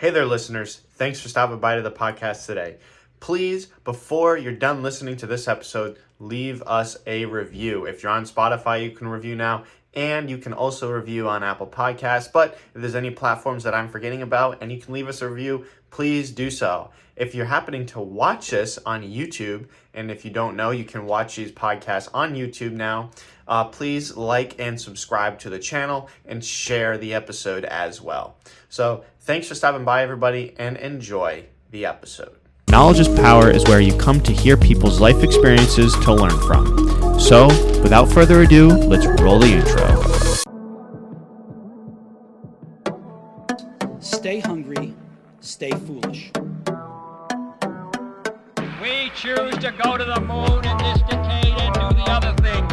Hey there, listeners. Thanks for stopping by to the podcast today. Please, before you're done listening to this episode, leave us a review. If you're on Spotify, you can review now, and you can also review on Apple Podcasts. But if there's any platforms that I'm forgetting about and you can leave us a review, please do so. If you're happening to watch this on YouTube, and if you don't know, you can watch these podcasts on YouTube now, please like and subscribe to the channel and share the episode as well. So thanks for stopping by, everybody, and enjoy the episode. Knowledge is Power is where you come to hear people's life experiences to learn from. So, without further ado, let's roll the intro. Stay hungry, stay foolish. We choose to go to the moon in this decade and do the other things,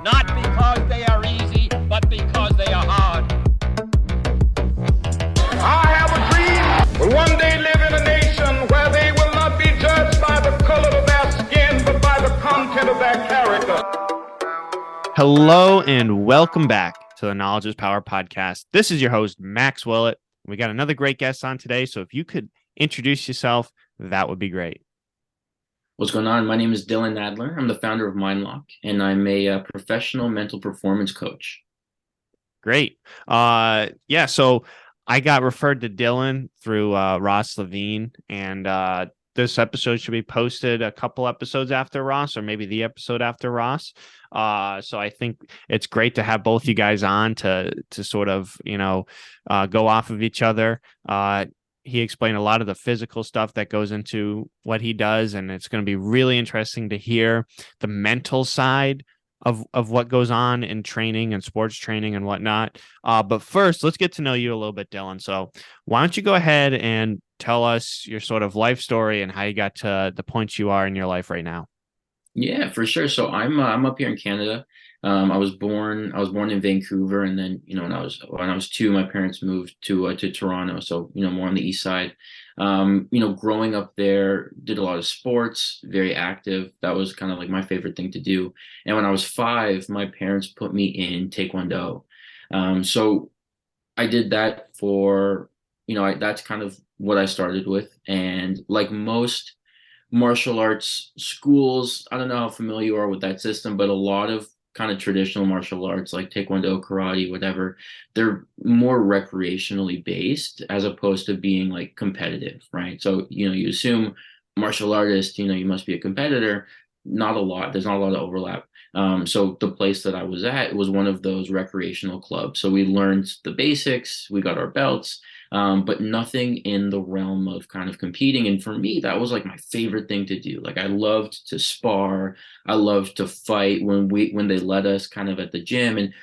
not because they are easy, but because they are hard. I have a dream. Will one day live in a nation where they will not be judged by the color of their skin, but by the content of their character. Hello and welcome back to the Knowledge is Power podcast. This is your host, Max Willett. We got another great guest on today, so if you could introduce yourself, that would be great. What's going on? My name is Dylan Nadler. I'm the founder of MindLock, and I'm a professional mental performance coach. Great. So I got referred to Dylan through Ross Levine, and this episode should be posted a couple episodes after Ross, or maybe the episode after Ross. So I think it's great to have both you guys on to sort of, go off of each other. He explained a lot of the physical stuff that goes into what he does, and it's going to be really interesting to hear the mental side of what goes on in training and sports training and whatnot. But first, let's get to know you a little bit, Dylan. So why don't you go ahead and tell us your sort of life story and how you got to the point you are in your life right now? Yeah, for sure. So I'm up here in Canada. I was born in Vancouver, and then when I was 2, my parents moved to Toronto. So more on the east side. Growing up there, did a lot of sports, very active. That was kind of like my favorite thing to do. And when I was 5, my parents put me in Taekwondo. So I did that for that's kind of what I started with. And like most martial arts schools, I don't know how familiar you are with that system, but a lot of kind of traditional martial arts like Taekwondo, karate, whatever, they're more recreationally based as opposed to being like competitive, right? So, you assume martial artist, you must be a competitor. Not a lot. There's not a lot of overlap. So the place that I was at was one of those recreational clubs. So we learned the basics, we got our belts, but nothing in the realm of kind of competing. And for me, that was like my favorite thing to do. Like I loved to spar. I loved to fight when they let us kind of at the gym, and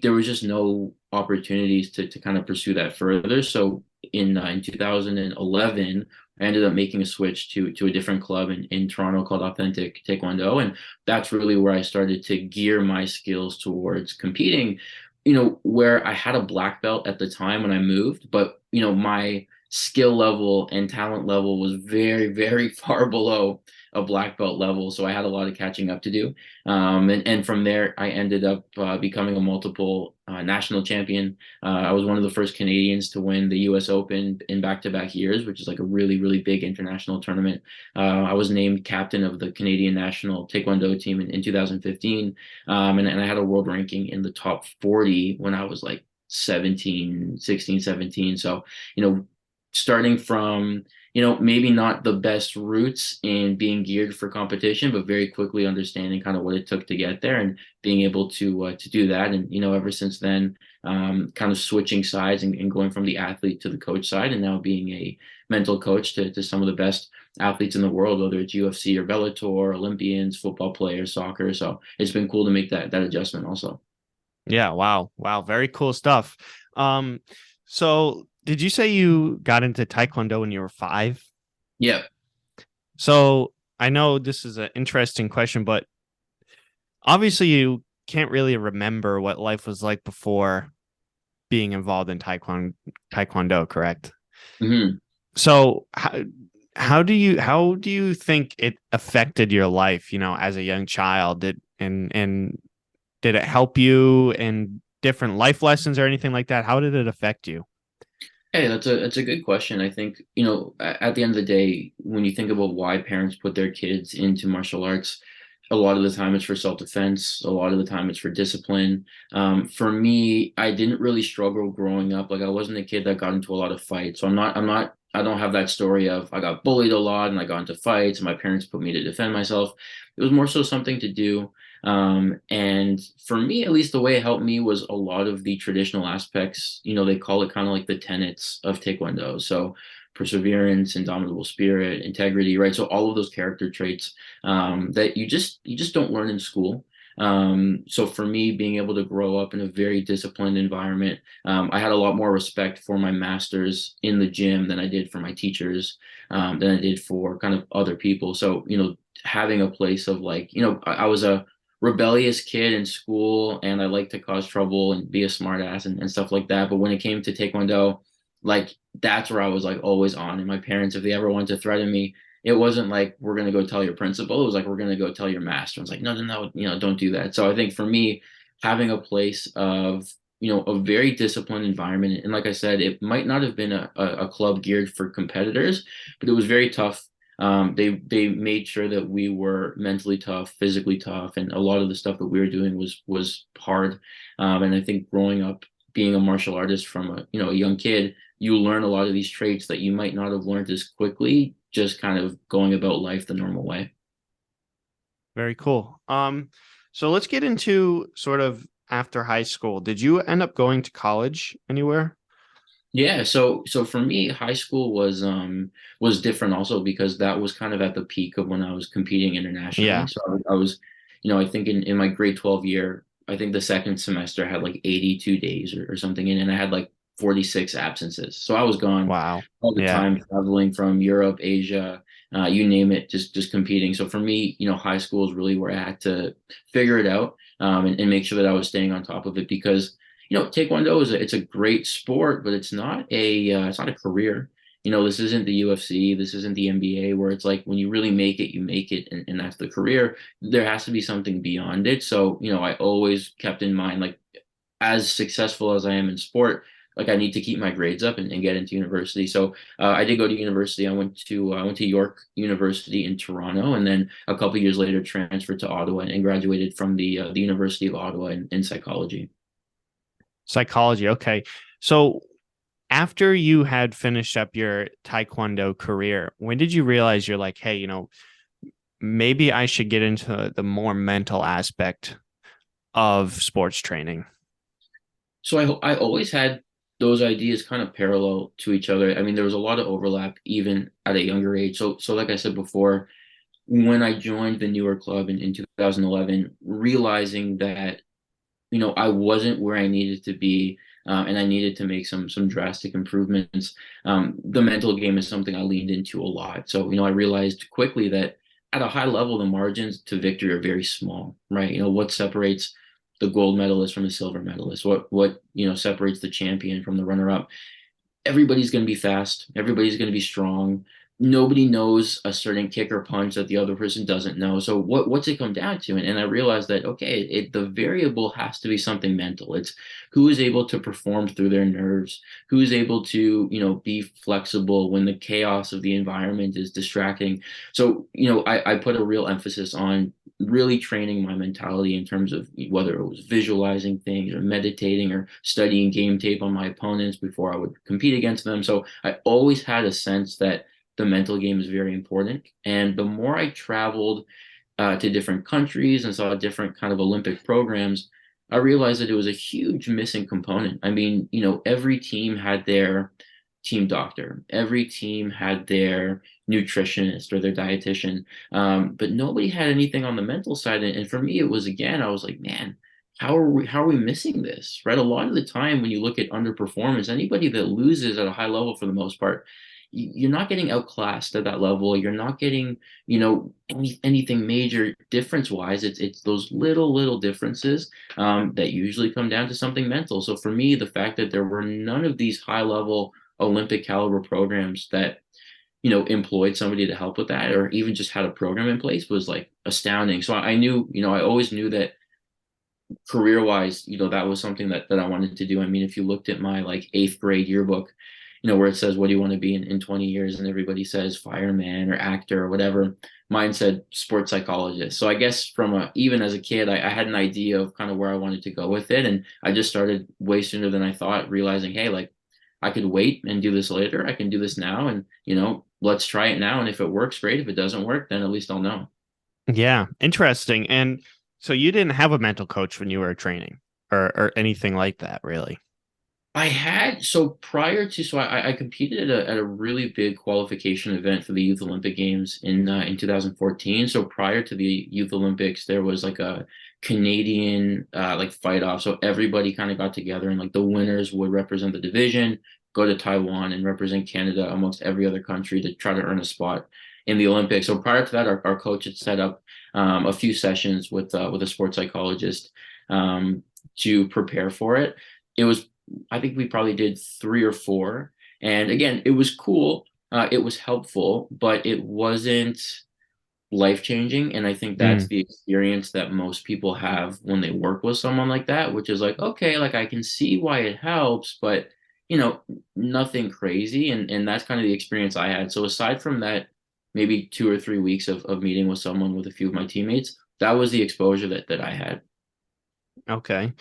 there was just no opportunities to kind of pursue that further. So in 2011, I ended up making a switch to a different club in Toronto called Authentic Taekwondo. And that's really where I started to gear my skills towards competing, where I had a black belt at the time when I moved, but, my skill level and talent level was very, very far below a black belt level. So I had a lot of catching up to do. And from there, I ended up becoming a multiple national champion. I was one of the first Canadians to win the US Open in back-to-back years, which is like a really, really big international tournament. I was named captain of the Canadian national Taekwondo team in 2015. And I had a world ranking in the top 40 when I was like 16, 17. So, starting from, maybe not the best roots in being geared for competition, but very quickly understanding kind of what it took to get there and being able to do that. And, ever since then, kind of switching sides and going from the athlete to the coach side, and now being a mental coach to some of the best athletes in the world, whether it's UFC or Bellator, Olympians, football players, soccer. So it's been cool to make that adjustment also. Yeah. Wow. Very cool stuff. So did you say you got into Taekwondo when you were 5? Yeah. So I know this is an interesting question, but obviously you can't really remember what life was like before being involved in Taekwondo, correct? Mm-hmm. So how do you think it affected your life, as a young child? And did it help you in different life lessons or anything like that? How did it affect you? Hey, that's a good question. I think, at the end of the day, when you think about why parents put their kids into martial arts, a lot of the time it's for self-defense. A lot of the time it's for discipline. For me, I didn't really struggle growing up. Like I wasn't a kid that got into a lot of fights. So I don't have that story of I got bullied a lot and I got into fights and my parents put me to defend myself. It was more so something to do. And for me, at least the way it helped me was a lot of the traditional aspects, they call it kind of like the tenets of Taekwondo. So perseverance, indomitable spirit, integrity, right? So all of those character traits that you just don't learn in school. So for me, being able to grow up in a very disciplined environment, I had a lot more respect for my masters in the gym than I did for my teachers, than I did for kind of other people. So, having a place of like, I was a rebellious kid in school and I like to cause trouble and be a smartass and stuff like that. But when it came to Taekwondo, like that's where I was like always on. And my parents, if they ever wanted to threaten me, it wasn't like we're gonna go tell your principal. It was like we're gonna go tell your master. I was like, no, no, no, don't do that. So I think for me, having a place of a very disciplined environment, and like I said, it might not have been a club geared for competitors, but it was very tough. They made sure that we were mentally tough, physically tough, and a lot of the stuff that we were doing was hard. And I think growing up being a martial artist from a young kid, you learn a lot of these traits that you might not have learned as quickly, just kind of going about life the normal way. Very cool. So let's get into sort of after high school. Did you end up going to college anywhere? Yeah, so for me, high school was different also because that was kind of at the peak of when I was competing internationally. Yeah. So I was, I think in my grade 12 year, I think the second semester I had like 82 days or something in, and I had like 46 absences. So I was gone Wow. all the Yeah. time, traveling from Europe, Asia, you name it, just competing. So for me, high school is really where I had to figure it out, and make sure that I was staying on top of it because Taekwondo it's a great sport, but it's not a career. This isn't the UFC, this isn't the NBA where it's like when you really make it, you make it, and that's the career. There has to be something beyond it. So, I always kept in mind, like, as successful as I am in sport, like I need to keep my grades up and get into university. So I did go to university. I went to York University in Toronto, and then a couple of years later transferred to Ottawa and graduated from the University of Ottawa in psychology. Psychology. Okay. So after you had finished up your Taekwondo career, when did you realize you're like, hey, maybe I should get into the more mental aspect of sports training? So I always had those ideas kind of parallel to each other. I mean, there was a lot of overlap even at a younger age. So like I said before, when I joined the newer club in 2011, realizing that I wasn't where I needed to be, and I needed to make some drastic improvements. The mental game is something I leaned into a lot. So I realized quickly that at a high level, the margins to victory are very small, right? What separates the gold medalist from the silver medalist? What separates the champion from the runner-up? Everybody's going to be fast. Everybody's going to be strong. Nobody knows a certain kick or punch that the other person doesn't know. So what's it come down to? And I realized that, okay, the variable has to be something mental. It's who is able to perform through their nerves, who is able to, be flexible when the chaos of the environment is distracting. So, I put a real emphasis on really training my mentality in terms of whether it was visualizing things or meditating or studying game tape on my opponents before I would compete against them. So I always had a sense that the mental game is very important. And the more I traveled to different countries and saw different kind of Olympic programs, I realized that it was a huge missing component. I mean, every team had their team doctor, every team had their nutritionist or their dietitian, but nobody had anything on the mental side. And for me, it was, again, I was like, man, how are we missing this, right? A lot of the time when you look at underperformance, anybody that loses at a high level for the most part, you're not getting outclassed at that level. You're not getting, anything major difference wise. It's those little differences that usually come down to something mental. So for me, the fact that there were none of these high level Olympic caliber programs that, employed somebody to help with that, or even just had a program in place was like astounding. So I knew, I always knew that career wise, that was something that I wanted to do. I mean, if you looked at my like 8th grade yearbook, where it says, what do you want to be in 20 years? And everybody says fireman or actor or whatever. Mine said sports psychologist. So I guess even as a kid, I had an idea of kind of where I wanted to go with it. And I just started way sooner than I thought, realizing, hey, like I could wait and do this later. I can do this now. And, let's try it now. And if it works, great. If it doesn't work, then at least I'll know. Yeah, interesting. And so you didn't have a mental coach when you were training or anything like that, really? I competed at a really big qualification event for the Youth Olympic Games in 2014. So prior to the Youth Olympics, there was like a Canadian like fight off. So everybody kind of got together, and like the winners would represent the division, go to Taiwan and represent Canada amongst every other country to try to earn a spot in the Olympics. So prior to that, our coach had set up a few sessions with a sports psychologist to prepare for it. I think we probably did 3 or 4. And again, it was cool. It was helpful, but it wasn't life-changing. And I think that's the experience that most people have when they work with someone like that, which is like, okay, like I can see why it helps, but nothing crazy. And that's kind of the experience I had. So aside from that, maybe 2 or 3 weeks of meeting with someone with a few of my teammates, that was the exposure that I had. Okay.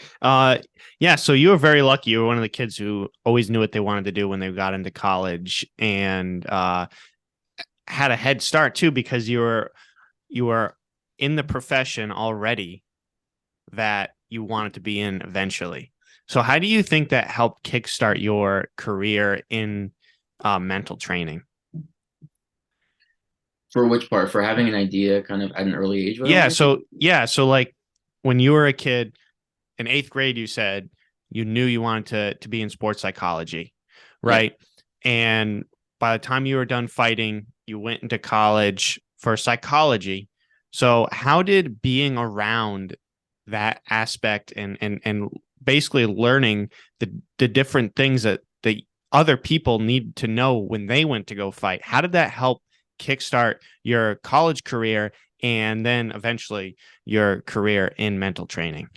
Yeah, so you were very lucky. You were one of the kids who always knew what they wanted to do when they got into college, and had a head start too, because you were in the profession already that you wanted to be in eventually. So how do you think that helped kickstart your career in mental training? For which part? For having an idea kind of at an early age? So like when you were a kid, in 8th grade, you said you knew you wanted to be in sports psychology, right? Yeah. And by the time you were done fighting, you went into college for psychology. So how did being around that aspect and basically learning the different things that the other people need to know when they went to go fight, how did that help kickstart your college career and then eventually your career in mental training?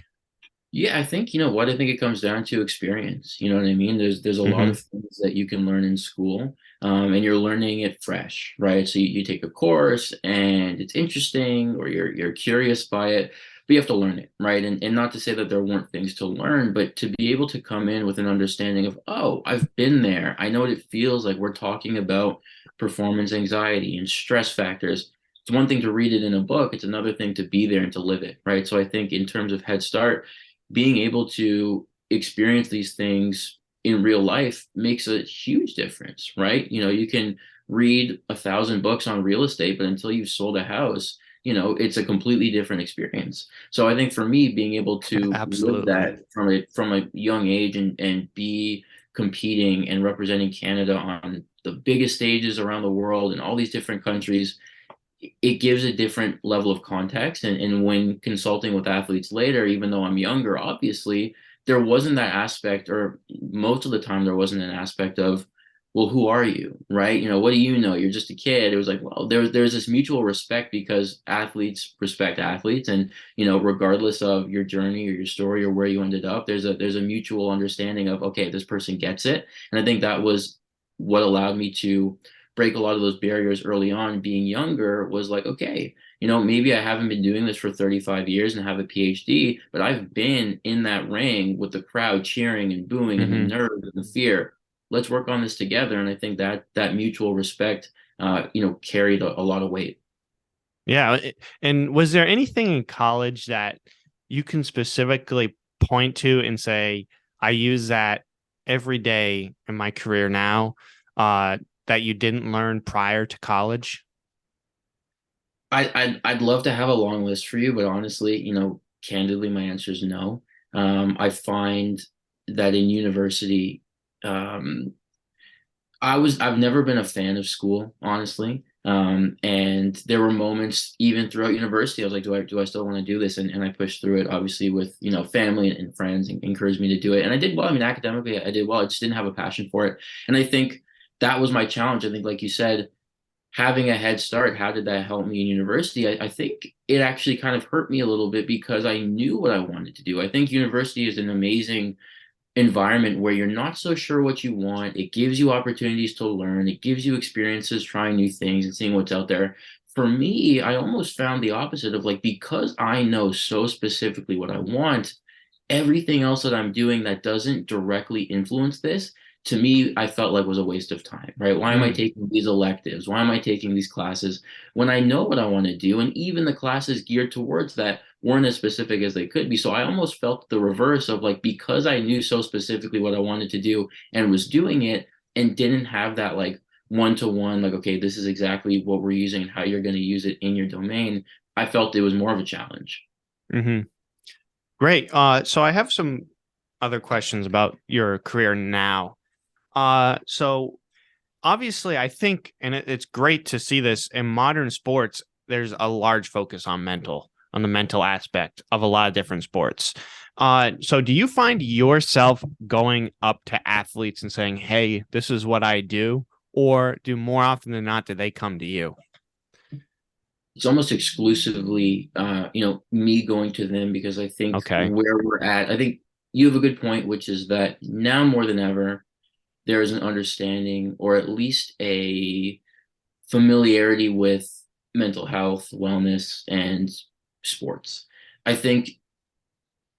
Yeah, I think, I think it comes down to experience. You know what I mean? There's a lot of things that you can learn in school, and you're learning it fresh, right? So you take a course and it's interesting, or you're curious by it, but you have to learn it, right? And not to say that there weren't things to learn, but to be able to come in with an understanding of, oh, I've been there. I know what it feels like. We're talking about performance anxiety and stress factors. It's one thing to read it in a book. It's another thing to be there and to live it, right? So I think in terms of head start, being able to experience these things in real life makes a huge difference, right? You can read 1,000 books on real estate, but until you've sold a house, it's a completely different experience. So I think for me, being able to live that from a young age and be competing and representing Canada on the biggest stages around the world in all these different countries, it gives a different level of context. And when consulting with athletes later, even though I'm younger, obviously, there wasn't that aspect, or most of the time there wasn't an aspect of, well, who are you, right? What do you know? You're just a kid. It was like, well, there's this mutual respect because athletes respect athletes. And, regardless of your journey or your story or where you ended up, there's a mutual understanding of, okay, this person gets it. And I think that was what allowed me to break a lot of those barriers early on. Being younger was like, okay, maybe I haven't been doing this for 35 years and have a PhD, but I've been in that ring with the crowd cheering and booing and the nerves and the fear. Let's work on this together. And I think that mutual respect, carried a lot of weight. Yeah. And was there anything in college that you can specifically point to and say, I use that every day in my career now, that you didn't learn prior to college? I'd love to have a long list for you, but honestly, candidly, my answer is no. I find that in university, I've never been a fan of school, honestly. And there were moments even throughout university, I was like, do I still want to do this? And I pushed through it, obviously, with, family and friends encouraged me to do it. And I did well. I mean, academically, I did well. I just didn't have a passion for it. And I think that was my challenge. I think, like you said, having a head start, how did that help me in university? I think it actually kind of hurt me a little bit because I knew what I wanted to do. I think university is an amazing environment where you're not so sure what you want. It gives you opportunities to learn. It gives you experiences trying new things and seeing what's out there. For me, I almost found the opposite of like, because I know so specifically what I want, everything else that I'm doing that doesn't directly influence this, to me, I felt like was a waste of time, right? Why am I taking these electives? Why am I taking these classes when I know what I want to do? And even the classes geared towards that weren't as specific as they could be. So I almost felt the reverse of like, because I knew so specifically what I wanted to do and was doing it and didn't have that like one-to-one, like, okay, this is exactly what we're using and how you're going to use it in your domain. I felt it was more of a challenge. Mm-hmm. Great. So I have some other questions about your career now. So obviously I think, and it's great to see this in modern sports, there's a large focus on the mental aspect of a lot of different sports. So do you find yourself going up to athletes and saying, hey, this is what I do? Or do more often than not, do they come to you? It's almost exclusively, me going to them, because I think Okay. where we're at, I think you have a good point, which is that now more than ever, there is an understanding or at least a familiarity with mental health, wellness, and sports. I think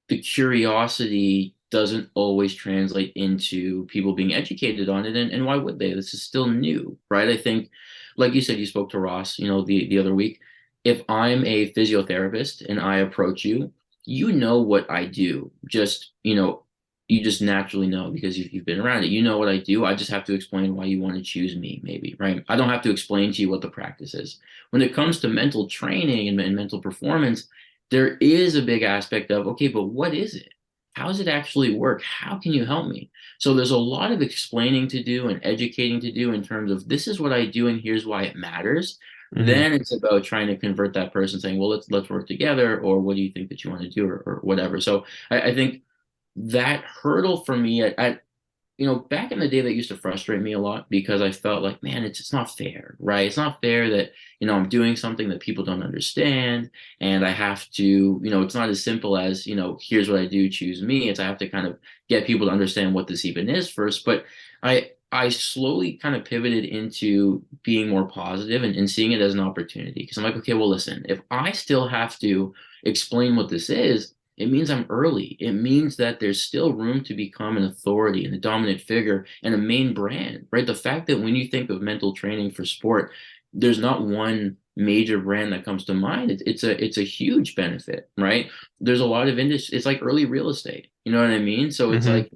the curiosity doesn't always translate into people being educated on it. And why would they? This is still new, right? I think, like you said, you spoke to Ross, the other week. If I'm a physiotherapist and I approach you, you know what I do. You just naturally know because you've been around it. You know what I do. I just have to explain why you want to choose me, maybe, right? I don't have to explain to you what the practice is. When it comes to mental training and mental performance, there is a big aspect of, okay, but what is it? How does it actually work? How can you help me? So there's a lot of explaining to do and educating to do in terms of this is what I do and here's why it matters. Mm-hmm. Then it's about trying to convert that person saying, well, let's work together, or what do you think that you want to do, or whatever. So I think that hurdle for me back in the day, that used to frustrate me a lot because I felt like, man, it's not fair, right? It's not fair that, I'm doing something that people don't understand, and I have to, it's not as simple as, here's what I do, choose me. It's I have to kind of get people to understand what this even is first. But I slowly kind of pivoted into being more positive and seeing it as an opportunity, because I'm like, okay, well, listen, if I still have to explain what this is, it means I'm early. It means that there's still room to become an authority and a dominant figure and a main brand, right? The fact that when you think of mental training for sport, there's not one major brand that comes to mind. It's a huge benefit, right? There's a lot of industry. It's like early real estate. You know what I mean? So it's like,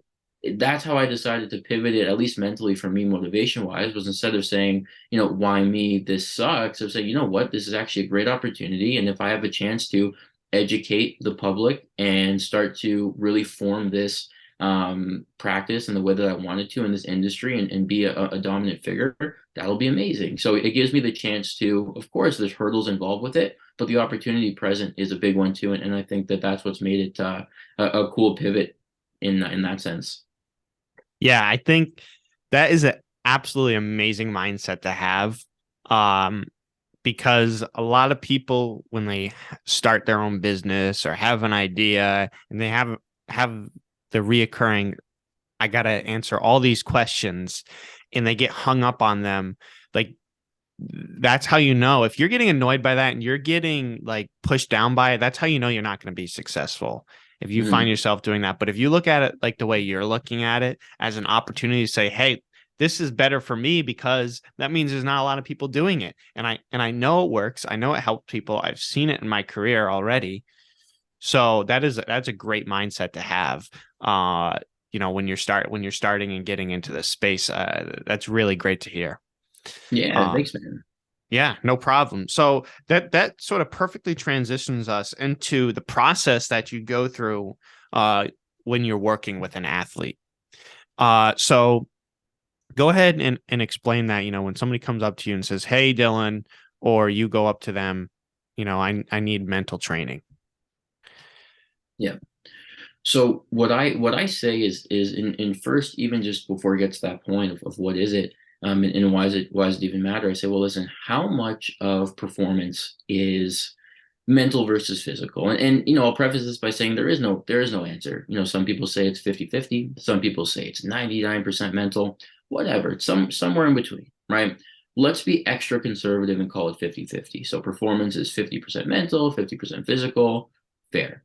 that's how I decided to pivot it, at least mentally for me, motivation wise, was instead of saying, why me, this sucks, I was saying, you know what, this is actually a great opportunity. And if I have a chance to educate the public and start to really form this practice in the way that I wanted to in this industry, and be a dominant figure, that'll be amazing. So it gives me the chance to, of course, there's hurdles involved with it, but the opportunity present is a big one too. And I think that that's what's made it a cool pivot in that sense. Yeah, I think that is an absolutely amazing mindset to have. Because a lot of people, when they start their own business or have an idea and they have the reoccurring, I got to answer all these questions, and they get hung up on them. Like, that's how you know, if you're getting annoyed by that and you're getting like pushed down by it, that's how you know you're not going to be successful. If you find yourself doing that. But if you look at it like the way you're looking at it, as an opportunity to say, hey, this is better for me, because that means there's not a lot of people doing it. And I know it works. I know it helps people. I've seen it in my career already. So that's a great mindset to have. When you're starting and getting into this space, that's really great to hear. Yeah, thanks, man. Yeah, no problem. So that sort of perfectly transitions us into the process that you go through when you're working with an athlete. So go ahead and explain that, when somebody comes up to you and says, hey, Dylan, or you go up to them, I need mental training. Yeah. So what I say is in first, even just before it gets to that point of what is it, and why does it even matter? I say, well, listen, how much of performance is mental versus physical. And you know, I'll preface this by saying there is no answer. You know, some people say it's 50-50, some people say it's 99% mental, whatever. It's somewhere in between, right? Let's be extra conservative and call it 50-50. So performance is 50% mental, 50% physical, fair.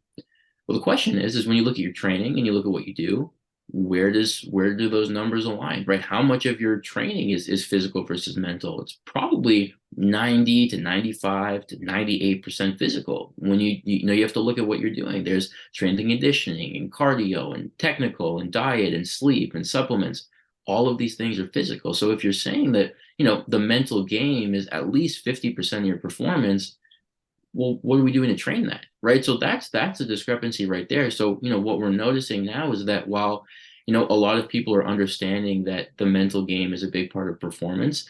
Well, the question is when you look at your training and you look at what you do, where do those numbers align, right? How much of your training is physical versus mental? It's probably 90 to 95 to 98% physical. When you know, you have to look at what you're doing. There's strength and conditioning and cardio and technical and diet and sleep and supplements. All of these things are physical. So if you're saying that, you know, the mental game is at least 50% of your performance, well, what are we doing to train that, right? So that's a discrepancy right there. So, you know, what we're noticing now is that while, you know, a lot of people are understanding that the mental game is a big part of performance,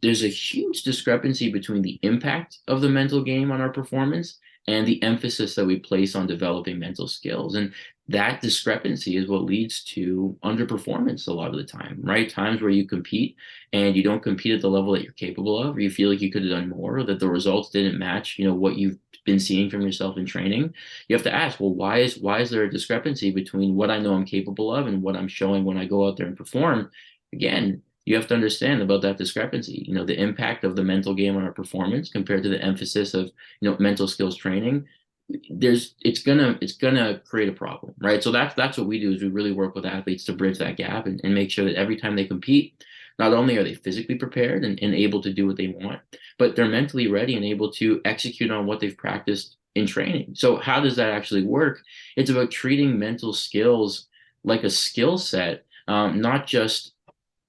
there's a huge discrepancy between the impact of the mental game on our performance and the emphasis that we place on developing mental skills. And that discrepancy is what leads to underperformance a lot of the time, right? Times where you compete and you don't compete at the level that you're capable of, or you feel like you could have done more, or that the results didn't match, you know, what you've been seeing from yourself in training. You have to ask, well, why is there a discrepancy between what I know I'm capable of and what I'm showing when I go out there and perform? Again, you have to understand about that discrepancy, you know, the impact of the mental game on our performance compared to the emphasis of, you know, mental skills training. It's gonna create a problem, right? So that's what we do, is we really work with athletes to bridge that gap and make sure that every time they compete, not only are they physically prepared and able to do what they want, but they're mentally ready and able to execute on what they've practiced in training. So how does that actually work? It's about treating mental skills like a skill set, not just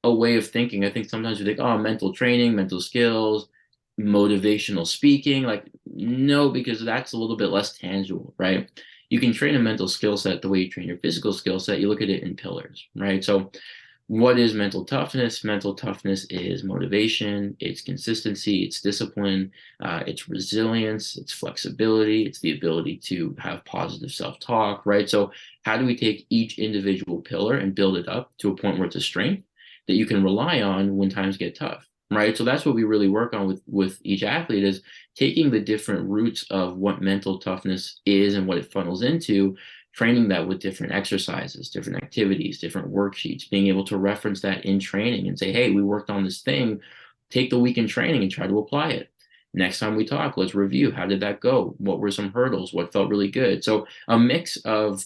a way of thinking. I think sometimes we think, oh, mental training, mental skills, motivational speaking. Like, no, because that's a little bit less tangible, right? You can train a mental skill set the way you train your physical skill set. You look at it in pillars, right? So what is mental toughness? Mental toughness is motivation, it's consistency, it's discipline, it's resilience, it's flexibility, it's the ability to have positive self-talk, right? So how do we take each individual pillar and build it up to a point where it's a strength that you can rely on when times get tough, right? So that's what we really work on with each athlete, is taking the different roots of what mental toughness is and what it funnels into, training that with different exercises, different activities, different worksheets, being able to reference that in training and say, hey, we worked on this thing, take the week in training and try to apply it. Next time we talk, let's review. How did that go? What were some hurdles? What felt really good? So a mix of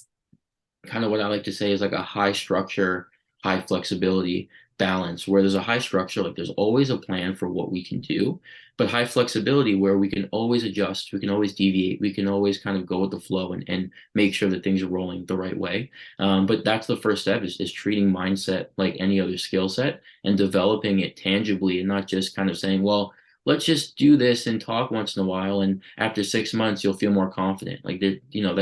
kind of what I like to say is like a high structure, high flexibility balance, where there's a high structure, like there's always a plan for what we can do, but high flexibility where we can always adjust, we can always deviate, we can always kind of go with the flow and make sure that things are rolling the right way. But that's the first step, is treating mindset like any other skill set and developing it tangibly, and not just kind of saying, well, let's just do this and talk once in a while, and after 6 months you'll feel more confident. Like, you know,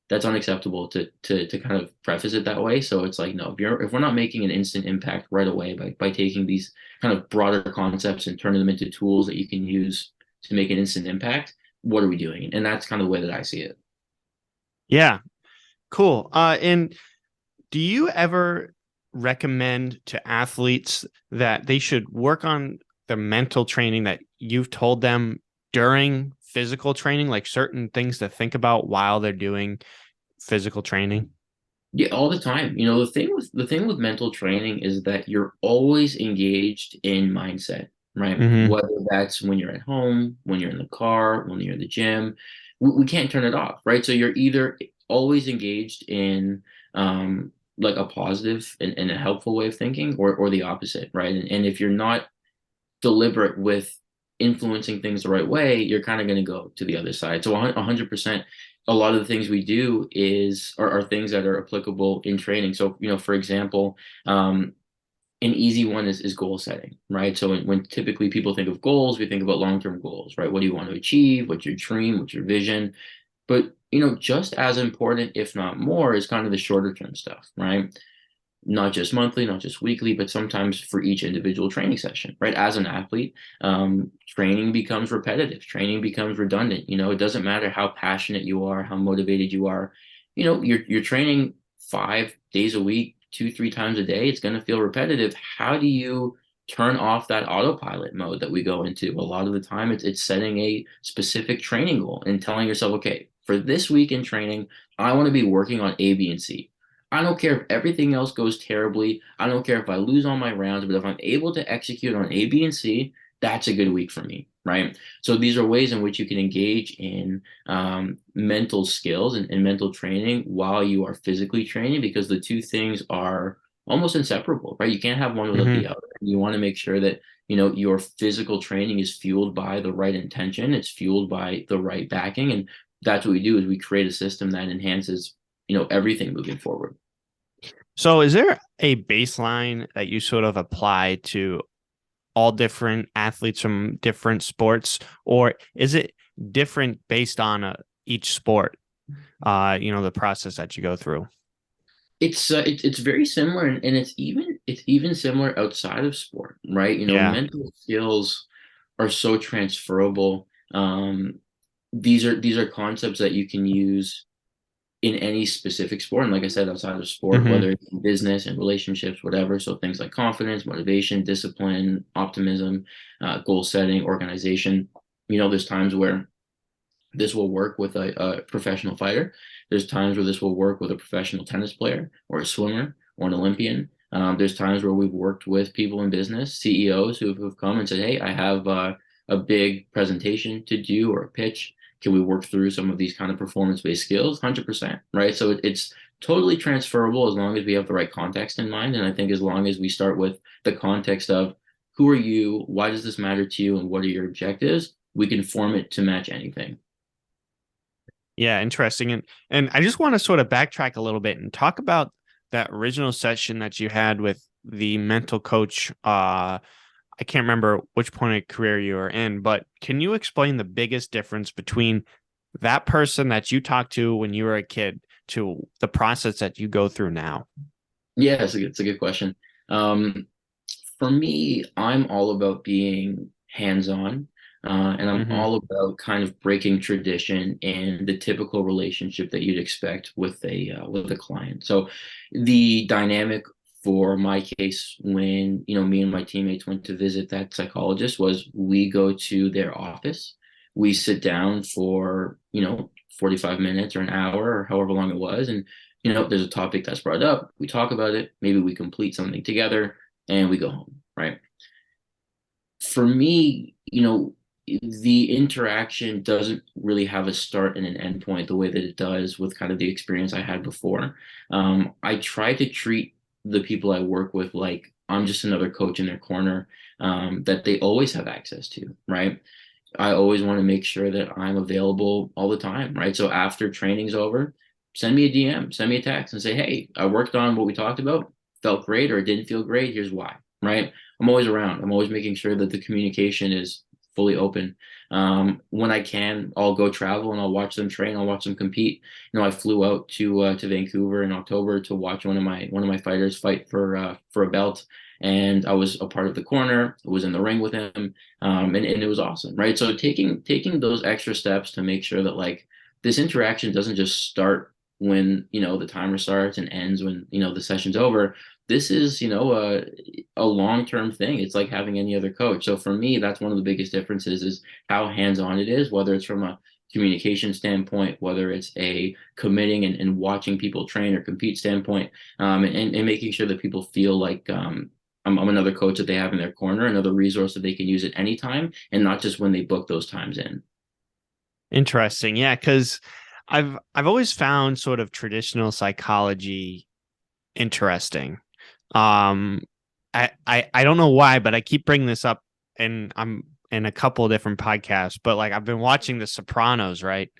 that's unacceptable to kind of preface it that way. So it's like, no, if we're not making an instant impact right away by taking these kind of broader concepts and turning them into tools that you can use to make an instant impact, what are we doing? And that's kind of the way that I see it. Yeah, cool. And do you ever recommend to athletes that they should work on the mental training that you've told them during physical training, like certain things to think about while they're doing physical training? Yeah, all the time. You know, the thing with mental training is that you're always engaged in mindset, right? Mm-hmm. Whether that's when you're at home, when you're in the car, when you're in the gym, we can't turn it off, right? So you're either always engaged in like a positive and a helpful way of thinking, or the opposite, right? And if you're not deliberate with influencing things the right way, you're kind of going to go to the other side. So 100%, a lot of the things we do are things that are applicable in training. So, you know, for example, an easy one is goal setting, right? So when typically people think of goals, we think about long-term goals, right? What do you want to achieve? What's your dream? What's your vision? But, you know, just as important, if not more, is kind of the shorter term stuff, right? Not just monthly, not just weekly, but sometimes for each individual training session, right? As an athlete, training becomes repetitive, training becomes redundant. You know, it doesn't matter how passionate you are, how motivated you are. You know, you're training 5 days a week, 2-3 times a day. It's going to feel repetitive. How do you turn off that autopilot mode that we go into. A lot of the time, it's setting a specific training goal and telling yourself, okay, for this week in training, I want to be working on A, B, and C. I don't care if everything else goes terribly. I don't care if I lose all my rounds, but if I'm able to execute on A, B, and C, that's a good week for me, right? So these are ways in which you can engage in mental skills and mental training while you are physically training, because the two things are almost inseparable, right? You can't have one without the other. You want to make sure that, your physical training is fueled by the right intention. It's fueled by the right backing. And that's what we do, is we create a system that enhances, everything moving forward. So is there a baseline that you sort of apply to all different athletes from different sports, or is it different based on each sport? The process that you go through. It's very similar, and it's even similar outside of sport, right? Yeah. Mental skills are so transferable. These are concepts that you can use in any specific sport, and like I said, outside of sport, whether it's in business and relationships, whatever. So things like confidence, motivation, discipline, optimism, goal setting, organization. There's times where this will work with a professional fighter. There's times where this will work with a professional tennis player or a swimmer or an Olympian. There's times where we've worked with people in business, CEOs who've come and said, hey, I have a big presentation to do or a pitch. Can we work through some of these kind of performance-based skills? 100%, right? So it's totally transferable as long as we have the right context in mind. And I think as long as we start with the context of who are you, why does this matter to you, and what are your objectives, we can form it to match anything. Yeah, interesting. And I just want to sort of backtrack a little bit and talk about that original session that you had with the mental coach. I can't remember which point of career you were in, but can you explain the biggest difference between that person that you talked to when you were a kid to the process that you go through now? Yeah, it's a good question. For me, I'm all about being hands-on. And I'm all about kind of breaking tradition and the typical relationship that you'd expect with a client. So the dynamic for my case, when me and my teammates went to visit that psychologist, was we go to their office, we sit down for 45 minutes or an hour or however long it was, and there's a topic that's brought up, we talk about it, maybe we complete something together, and we go home, right? For me, the interaction doesn't really have a start and an end point the way that it does with kind of the experience I had before. I try to treat the people I work with like I'm just another coach in their corner, that they always have access to, right? I always want to make sure that I'm available all the time, right? So after training's over, send me a DM, send me a text and say, hey, I worked on what we talked about, felt great or it didn't feel great, here's why, right? I'm always around. I'm always making sure that the communication is fully open. When I can, I'll go travel and I'll watch them train. I'll watch them compete. I flew out to Vancouver in October to watch one of my fighters fight for a belt, and I was a part of the corner. I was in the ring with him, and it was awesome, right? So taking those extra steps to make sure that like this interaction doesn't just start when the timer starts and ends when the session's over. This is a long-term thing. It's like having any other coach. So for me, that's one of the biggest differences, is how hands-on it is, whether it's from a communication standpoint, whether it's a committing and watching people train or compete standpoint, and making sure that people feel like I'm another coach that they have in their corner, another resource that they can use at any time, and not just when they book those times in. Interesting. Yeah, because I've always found sort of traditional psychology interesting. I don't know why, but I keep bringing this up, and I'm in a couple of different podcasts, but like I've been watching The Sopranos, right?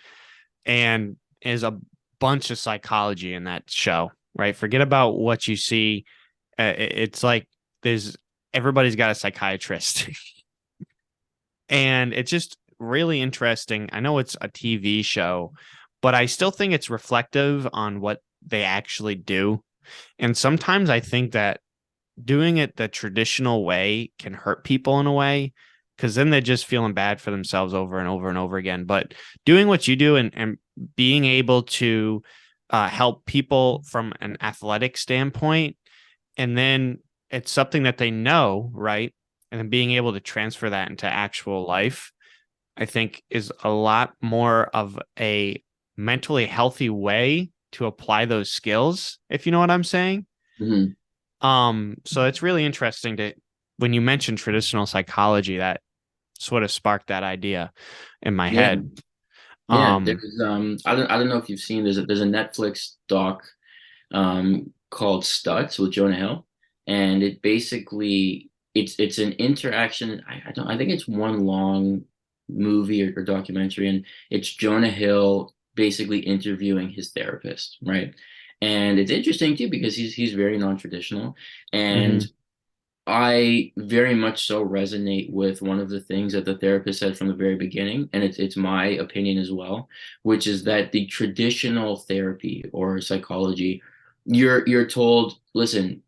And there's a bunch of psychology in that show, right? Forget about what you see. It's like everybody's got a psychiatrist. And it's just really interesting. I know it's a TV show, but I still think it's reflective on what they actually do. And sometimes I think that doing it the traditional way can hurt people in a way, because then they're just feeling bad for themselves over and over and over again. But doing what you do and being able to help people from an athletic standpoint, and then it's something that they know, right? and then being able to transfer that into actual life, I think is a lot more of a mentally healthy way to apply those skills, if you know what I'm saying. Mhm. So it's really interesting to, when you mentioned traditional psychology, that sort of sparked that idea in my Yeah. head. Yeah, Um, there's I don't know if you've seen, there's a Netflix doc called Stutz with Jonah Hill, and it basically it's an interaction. I think it's one long movie or documentary, and it's Jonah Hill basically interviewing his therapist, right? And it's interesting too because he's very non-traditional, and mhm. I very much so resonate with one of the things that the therapist said from the very beginning, and it's my opinion as well, which is that the traditional therapy or psychology, you're told, listen,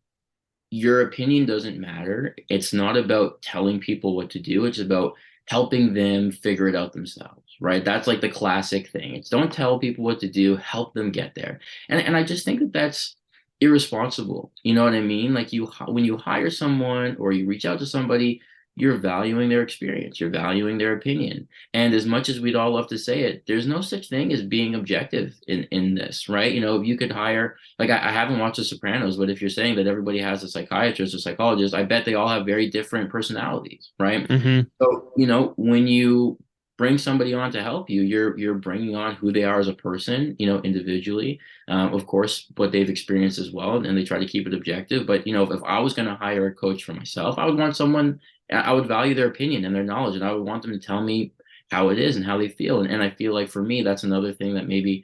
your opinion doesn't matter. It's not about telling people what to do. It's about helping them figure it out themselves, right? That's like the classic thing. It's don't tell people what to do, help them get there. And I just think that that's irresponsible. You know what I mean? Like when you hire someone or you reach out to somebody, you're valuing their experience, you're valuing their opinion. And as much as we'd all love to say it, there's no such thing as being objective in this, right? You know, if you could hire, like I haven't watched The Sopranos, but if you're saying that everybody has a psychiatrist or psychologist, I bet they all have very different personalities, right? Mhm. So, you know, when you bring somebody on to help you, you're bringing on who they are as a person, you know, individually, of course, what they've experienced as well, and they try to keep it objective. But you know, if I was going to hire a coach for myself, I would want someone. I would value their opinion and their knowledge, and I would want them to tell me how it is and how they feel. And I feel like for me, that's another thing that maybe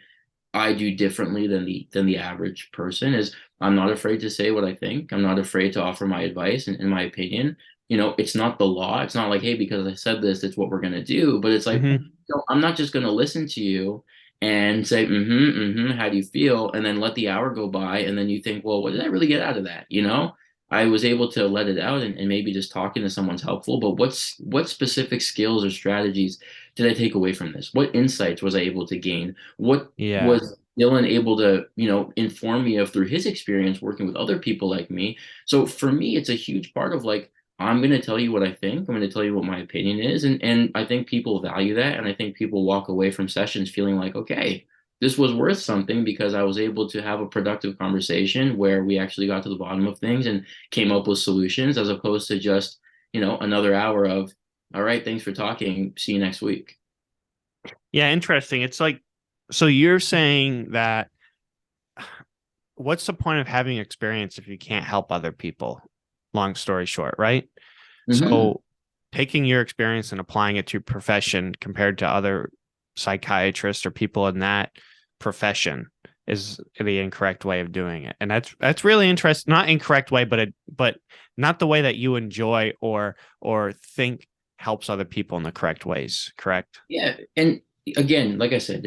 I do differently than the average person is I'm not afraid to say what I think. I'm not afraid to offer my advice and my opinion. You know, it's not the law. It's not like, hey, because I said this, it's what we're gonna do. But it's like, Mhm. no, I'm not just gonna listen to you and say, mm-hmm, mm-hmm, how do you feel? And then let the hour go by, and then you think, well, what did I really get out of that? You know? I was able to let it out and maybe just talking to someone's helpful, but what specific skills or strategies did I take away from this? What insights was I able to gain? What Yeah. was Dylan able to, you know, inform me of through his experience working with other people like me? So for me, it's a huge part of like, I'm going to tell you what I think. I'm going to tell you what my opinion is. And I think people value that. And I think people walk away from sessions feeling like, okay, this was worth something because I was able to have a productive conversation where we actually got to the bottom of things and came up with solutions as opposed to just, you know, another hour of, all right, thanks for talking. See you next week. Yeah, interesting. It's like, so you're saying that what's the point of having experience if you can't help other people? Long story short, right? Mm-hmm. So taking your experience and applying it to your profession compared to other psychiatrists or people in that profession is the incorrect way of doing it. And that's really interesting. Not incorrect way, but not the way that you enjoy or think helps other people in the correct ways, correct? Yeah, and again, like I said,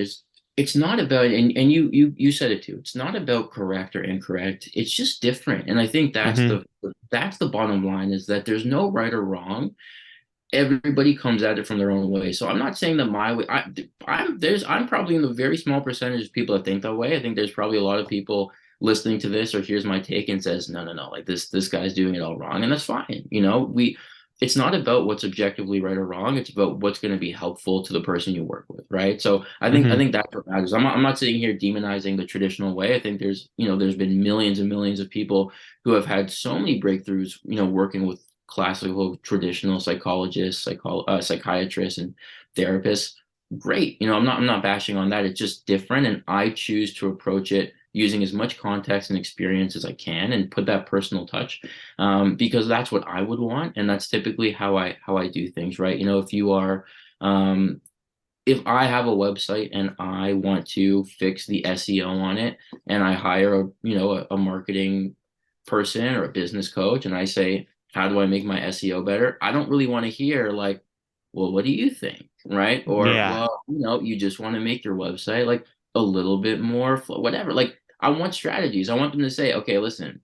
it's not about and you said it too. It's not about correct or incorrect. It's just different. And I think Mm-hmm. that's the bottom line is that there's no right or wrong. Everybody comes at it from their own way. So I'm not saying that my way I'm probably in the very small percentage of people that think that way. I think there's probably a lot of people listening to this or here's my take and says, no, no, no, like this guy's doing it all wrong. And that's fine. You know, it's not about what's objectively right or wrong. It's about what's going to be helpful to the person you work with, right? So I Mm-hmm. think that's what matters. I'm not sitting here demonizing the traditional way. I think there's, you know, there's been millions and millions of people who have had so many breakthroughs, you know, working with classical traditional psychologists, psychiatrists, and therapists. Great, you know, I'm not bashing on that. It's just different, and I choose to approach it using as much context and experience as I can, and put that personal touch, because that's what I would want, and that's typically how I do things, right? You know, if you are um, if I have a website and I want to fix the SEO on it, and I hire a marketing person or a business coach, and I say, how do I make my SEO better? I don't really want to hear like, well, what do you think? Right? Or, Yeah. well, you know, you just want to make your website like a little bit more whatever. Like, I want strategies. I want them to say, okay, listen,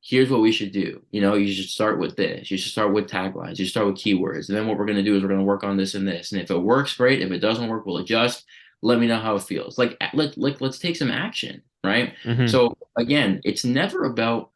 here's what we should do. You know, you should start with this. You should start with taglines. You should start with keywords. And then what we're going to do is we're going to work on this and this. And if it works, great. If it doesn't work, we'll adjust. Let me know how it feels. Like, let's take some action, right? Mm-hmm. So again, it's never about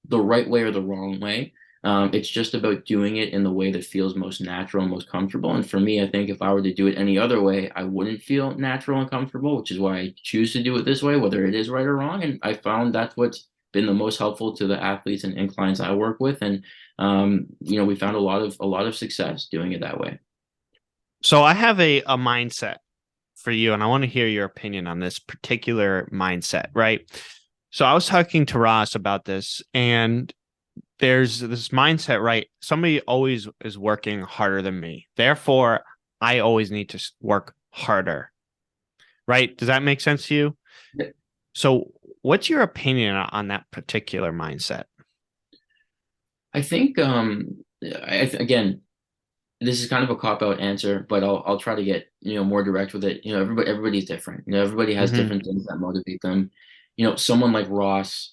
the right way or the wrong way. It's just about doing it in the way that feels most natural and most comfortable. And for me, I think if I were to do it any other way, I wouldn't feel natural and comfortable, which is why I choose to do it this way, whether it is right or wrong. And I found that's what's been the most helpful to the athletes and clients I work with. And we found a lot of success doing it that way. So I have a mindset for you, and I want to hear your opinion on this particular mindset, right? So I was talking to Ross about this, and there's this mindset, right? Somebody always is working harder than me. Therefore, I always need to work harder, right? Does that make sense to you? Yeah. So what's your opinion on that particular mindset? I think, again, this is kind of a cop-out answer, but I'll try to get, more direct with it. Everybody's different. Everybody has different things that motivate them. Someone like Ross,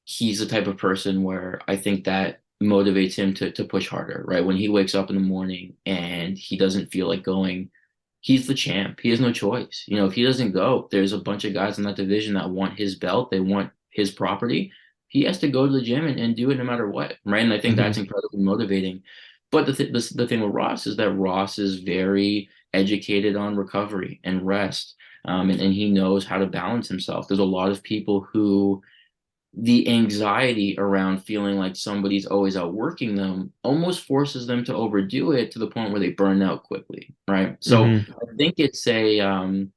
he's the type of person where I think that motivates him to push harder, right? When he wakes up in the morning and he doesn't feel like going, he's the champ. He has no choice. If he doesn't go, there's a bunch of guys in that division that want his belt. They want his property. He has to go to the gym and do it no matter what, right? And I think that's incredibly motivating. But the thing with Ross is that Ross is very educated on recovery and rest, and he knows how to balance himself. There's a lot of people who the anxiety around feeling like somebody's always outworking them almost forces them to overdo it to the point where they burn out quickly, right? So I think it's an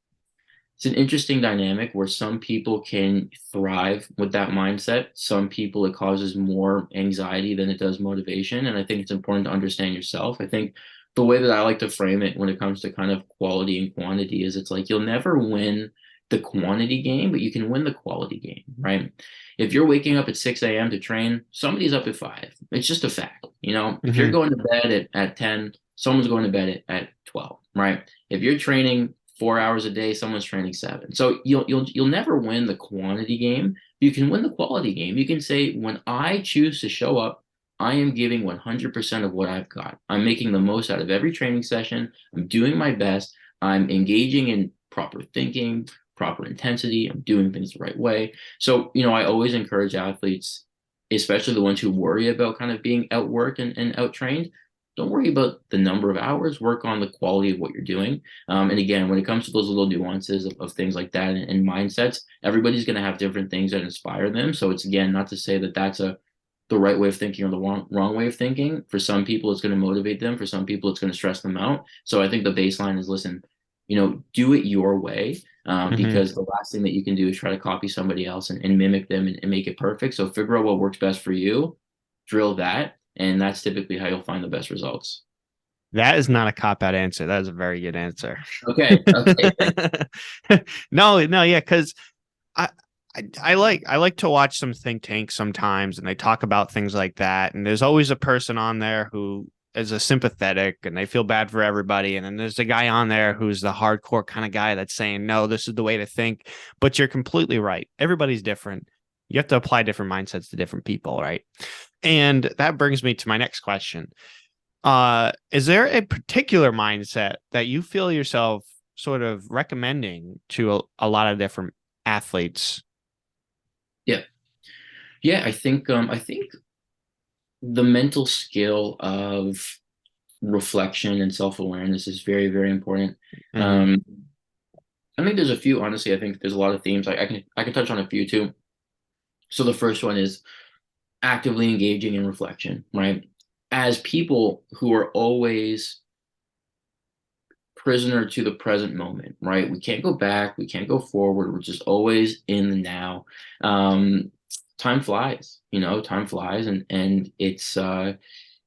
interesting dynamic where some people can thrive with that mindset. Some people, it causes more anxiety than it does motivation. And I think it's important to understand yourself. I think the way that I like to frame it when it comes to kind of quality and quantity is it's like you'll never win the quantity game, but you can win the quality game, right? If you're waking up at 6 a.m. to train, somebody's up at 5. It's just a fact. If you're going to bed at 10, someone's going to bed at 12, right? If you're training 4 hours a day, someone's training 7. So you'll never win the quantity game. You can win the quality game. You can say, when I choose to show up, I am giving 100% of what I've got. I'm making the most out of every training session. I'm doing my best. I'm engaging in proper thinking, proper intensity. I'm doing things the right way. So, I always encourage athletes, especially the ones who worry about kind of being outworked and outtrained. Don't worry about the number of hours, work on the quality of what you're doing. And again, when it comes to those little nuances of things like that and mindsets, everybody's going to have different things that inspire them. So it's, again, not to say that that's the right way of thinking or the wrong way of thinking. For some people, it's going to motivate them. For some people, it's going to stress them out. So I think the baseline is, listen, do it your way, because the last thing that you can do is try to copy somebody else and mimic them and make it perfect. So figure out what works best for you, drill that. And that's typically how you'll find the best results. That is not a cop-out answer. That is a very good answer. Okay. No, yeah, because I like to watch some think tanks sometimes, and they talk about things like that. And there's always a person on there who is a sympathetic, and they feel bad for everybody. And then there's a guy on there who's the hardcore kind of guy that's saying, no, this is the way to think. But you're completely right. Everybody's different. You have to apply different mindsets to different people, right? And that brings me to my next question. Is there a particular mindset that you feel yourself sort of recommending to a lot of different athletes? Yeah. I think the mental skill of reflection and self-awareness is very, very important. I think there's a few, honestly. I think there's a lot of themes. I can touch on a few too. So the first one is actively engaging in reflection, right? As people who are always prisoner to the present moment, right? We can't go back, we can't go forward. We're just always in the now. Time flies, time flies. And it's,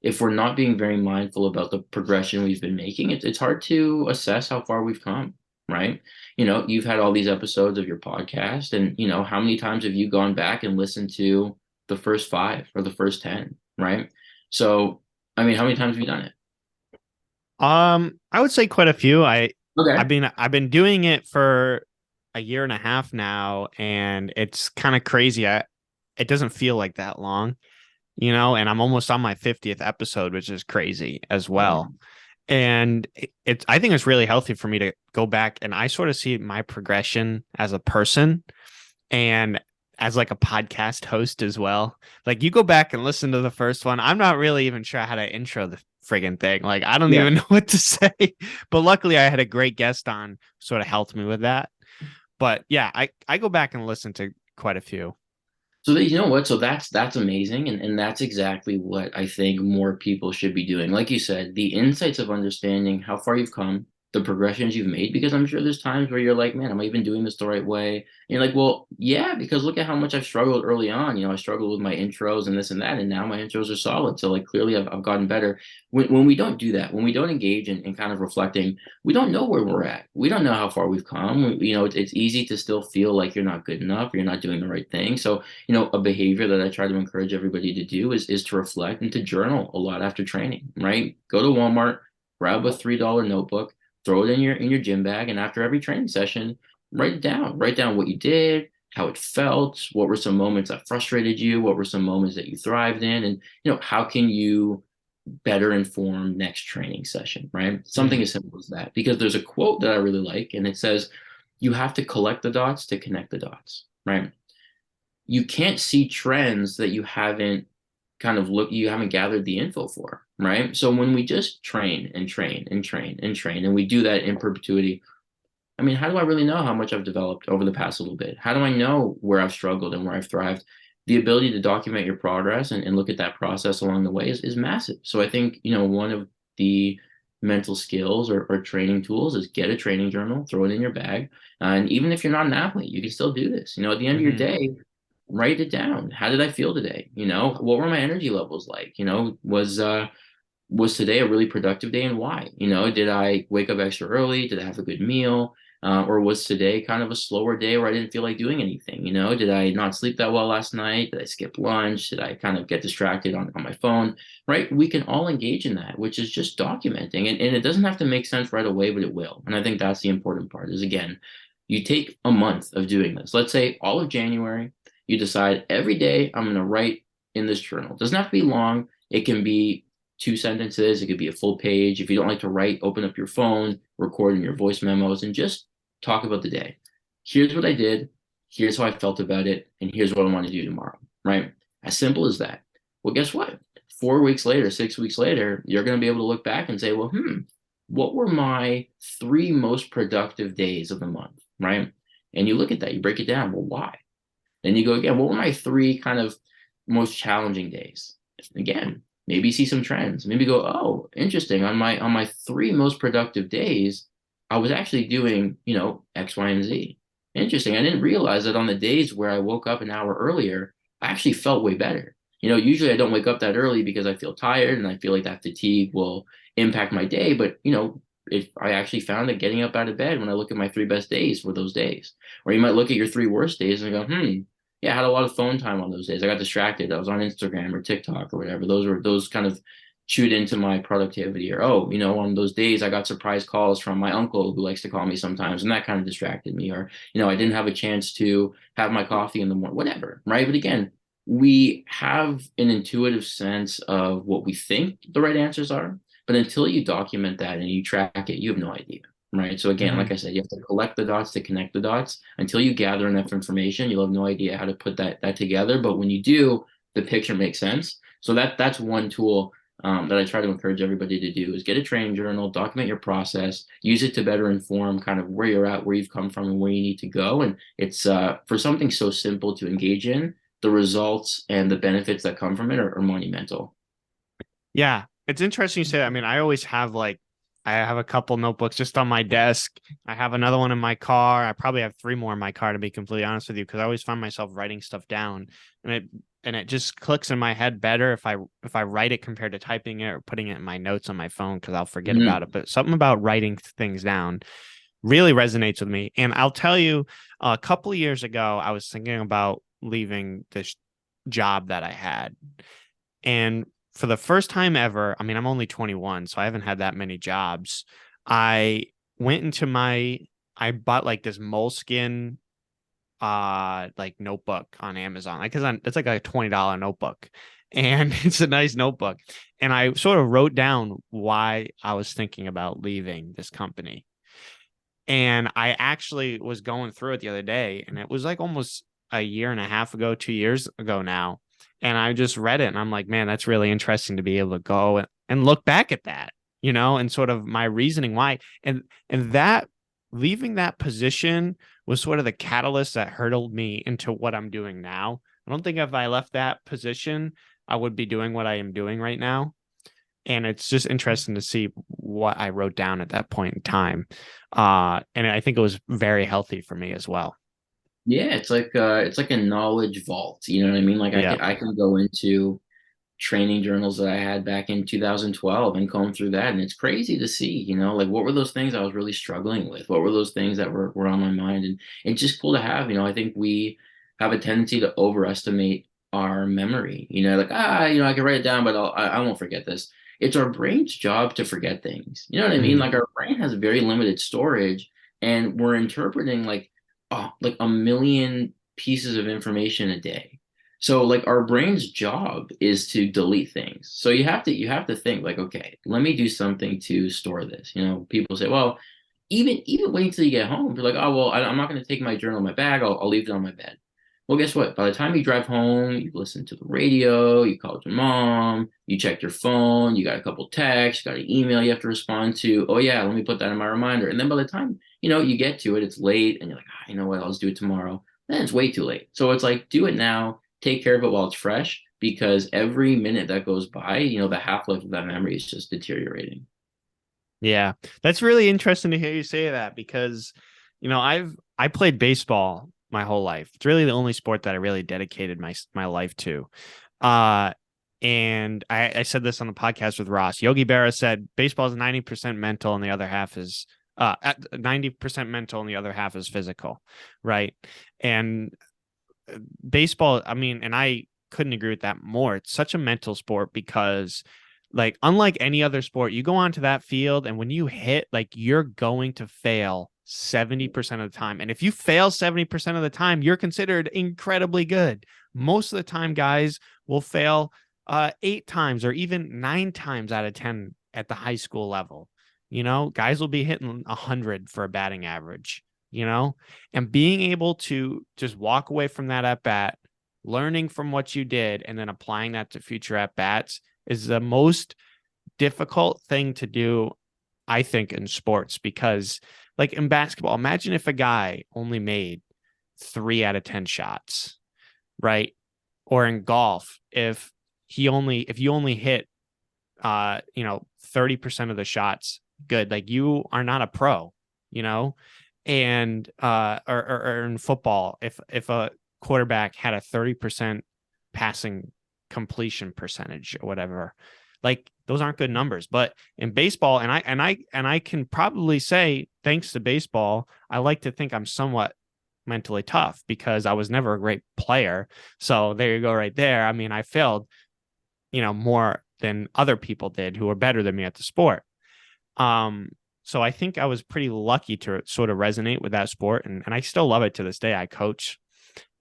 if we're not being very mindful about the progression we've been making, it's hard to assess how far we've come, right? You've had all these episodes of your podcast, and, how many times have you gone back and listened to the first 5 or the first 10, right? So, how many times have you done it? I would say quite a few. Okay. I've been doing it for a year and a half now, and it's kind of crazy. It doesn't feel like that long, and I'm almost on my 50th episode, which is crazy as well. And I think it's really healthy for me to go back, and I sort of see my progression as a person. And as like a podcast host as well. Like you go back and listen to the first one. I'm not really even sure how to intro the friggin' thing. Like I don't Yeah. even know what to say. But luckily I had a great guest on, sort of helped me with that. But yeah, I go back and listen to quite a few. So that, you know what? So that's amazing, and that's exactly what I think more people should be doing. Like you said, the insights of understanding how far you've come, the progressions you've made, because I'm sure there's times where you're like, man, am I even doing this the right way? And you're like, well, yeah, because look at how much I've struggled early on. I struggled with my intros and this and that, and now my intros are solid. So like clearly I've gotten better. When we don't do that, when we don't engage in kind of reflecting, we don't know where we're at. We don't know how far we've come. It's easy to still feel like you're not good enough, or you're not doing the right thing. So a behavior that I try to encourage everybody to do is to reflect and to journal a lot after training, right? Go to Walmart, grab a $3 notebook, throw it in your gym bag, and after every training session, write it down. Write down what you did, how it felt, what were some moments that frustrated you, what were some moments that you thrived in, and how can you better inform next training session, right? Something as simple as that. Because there's a quote that I really like, and it says, you have to collect the dots to connect the dots, right? You can't see trends that you haven't you haven't gathered the info for, right? So when we just train and train and train and train, and we do that in perpetuity, I mean, how do I really know how much I've developed over the past little bit? How do I know where I've struggled and where I've thrived? The ability to document your progress and look at that process along the way is massive. So I think, one of the mental skills or training tools is get a training journal, throw it in your bag. And even if you're not an athlete, you can still do this. At the end of your day, write it down. How did I feel today? What were my energy levels like? Was today a really productive day, and why? Did I wake up extra early? Did I have a good meal? Or was today kind of a slower day where I didn't feel like doing anything? Did I not sleep that well last night? Did I skip lunch? Did I kind of get distracted on my phone? Right? We can all engage in that, which is just documenting. And it doesn't have to make sense right away, but it will. And I think that's the important part is, again, you take a month of doing this. Let's say all of January, you decide every day I'm going to write in this journal. It doesn't have to be long. It can be 2 sentences. It could be a full page. If you don't like to write, open up your phone, record in your voice memos, and just talk about the day. Here's what I did. Here's how I felt about it. And here's what I want to do tomorrow, right? As simple as that. Well, guess what? 4 weeks later, 6 weeks later, you're going to be able to look back and say, well, what were my 3 most productive days of the month, right? And you look at that, you break it down. Well, why? Then you go again, what were my 3 kind of most challenging days? Again, maybe see some trends. Maybe go, oh, interesting. On my 3 most productive days, I was actually doing, X, Y, and Z. Interesting. I didn't realize that on the days where I woke up an hour earlier, I actually felt way better. Usually I don't wake up that early because I feel tired and I feel like that fatigue will impact my day. But, if I actually found that getting up out of bed when I look at my 3 best days were those days. Or you might look at your 3 worst days and go, yeah, I had a lot of phone time on those days. I got distracted. I was on Instagram or TikTok or whatever. Those kind of chewed into my productivity. Or, on those days I got surprise calls from my uncle who likes to call me sometimes, and that kind of distracted me. Or, I didn't have a chance to have my coffee in the morning, whatever, right? But again, we have an intuitive sense of what we think the right answers are. But until you document that and you track it, you have no idea. Right. So again, like I said, you have to collect the dots to connect the dots. Until you gather enough information, you'll have no idea how to put that together. But when you do, the picture makes sense. So that's one tool that I try to encourage everybody to do is get a training journal, document your process, use it to better inform kind of where you're at, where you've come from, and where you need to go. And it's for something so simple to engage in, the results and the benefits that come from it are monumental. Yeah, it's interesting you say that. I mean, I have a couple notebooks just on my desk. I have another one in my car. I probably have 3 more in my car, to be completely honest with you, because I always find myself writing stuff down, and it just clicks in my head better if I write it compared to typing it or putting it in my notes on my phone, because I'll forget about it. But something about writing things down really resonates with me. And I'll tell you, a couple of years ago, I was thinking about leaving this job that I had, and for the first time ever, I mean, I'm only 21, so I haven't had that many jobs. I bought like this moleskin like notebook on Amazon. It's like a $20 notebook, and it's a nice notebook. And I sort of wrote down why I was thinking about leaving this company. And I actually was going through it the other day, and it was like almost a year and a half ago, 2 years ago now. And I just read it and I'm like, man, that's really interesting to be able to go and look back at that, and sort of my reasoning why. And that leaving that position was sort of the catalyst that hurtled me into what I'm doing now. I don't think if I left that position, I would be doing what I am doing right now. And it's just interesting to see what I wrote down at that point in time. And I think it was very healthy for me as well. Yeah, it's like a knowledge vault. You know what I mean? Like Yeah. I can go into training journals that I had back in 2012 and comb through that, and it's crazy to see, like what were those things I was really struggling with? What were those things that were on my mind? And it's just cool to have. I think we have a tendency to overestimate our memory. Like I can write it down, but I won't forget this. It's our brain's job to forget things. You know what I mean? Mhm. Like our brain has very limited storage, and we're interpreting like a million pieces of information a day. So like our brain's job is to delete things. So you have to think like, okay, let me do something to store this. People say, well, even waiting till you get home, you're like, oh well, I'm not going to take my journal in my bag. I'll leave it on my bed. Well, guess what? By the time you drive home, you listen to the radio, you called your mom, you checked your phone, you got a couple texts, you got an email you have to respond to. Oh yeah, let me put that in my reminder. And then by the time you get to it, it's late, and you're like, you know what? I'll just do it tomorrow. Then it's way too late. So it's like, do it now. Take care of it while it's fresh, because every minute that goes by, the half-life of that memory is just deteriorating. Yeah, that's really interesting to hear you say that because, I played baseball my whole life. It's really the only sport that I really dedicated my life to. And I said this on the podcast with Ross. Yogi Berra said baseball is 90% mental and the other half is 90% mental and the other half is physical, right? And baseball, I mean, and I couldn't agree with that more. It's such a mental sport because like unlike any other sport, you go onto that field and when you hit, like you're going to fail 70% of the time. And if you fail 70% of the time, you're considered incredibly good. Most of the time, guys will fail 8 times or even 9 times out of 10 at the high school level. Guys will be hitting 100 for a batting average, and being able to just walk away from that at bat, learning from what you did, and then applying that to future at bats is the most difficult thing to do, I think, in sports. Because like in basketball, imagine if a guy only made 3 out of 10 shots, right? Or in golf, if you only hit 30% of the shots good, like you are not a pro, and or in football, if a quarterback had a 30% passing completion percentage or whatever, like those aren't good numbers. But in baseball, and I can probably say, thanks to baseball, I like to think I'm somewhat mentally tough because I was never a great player. So there you go, right there. I mean, I failed, more than other people did who were better than me at the sport. So I think I was pretty lucky to sort of resonate with that sport, and I still love it to this day. I coach,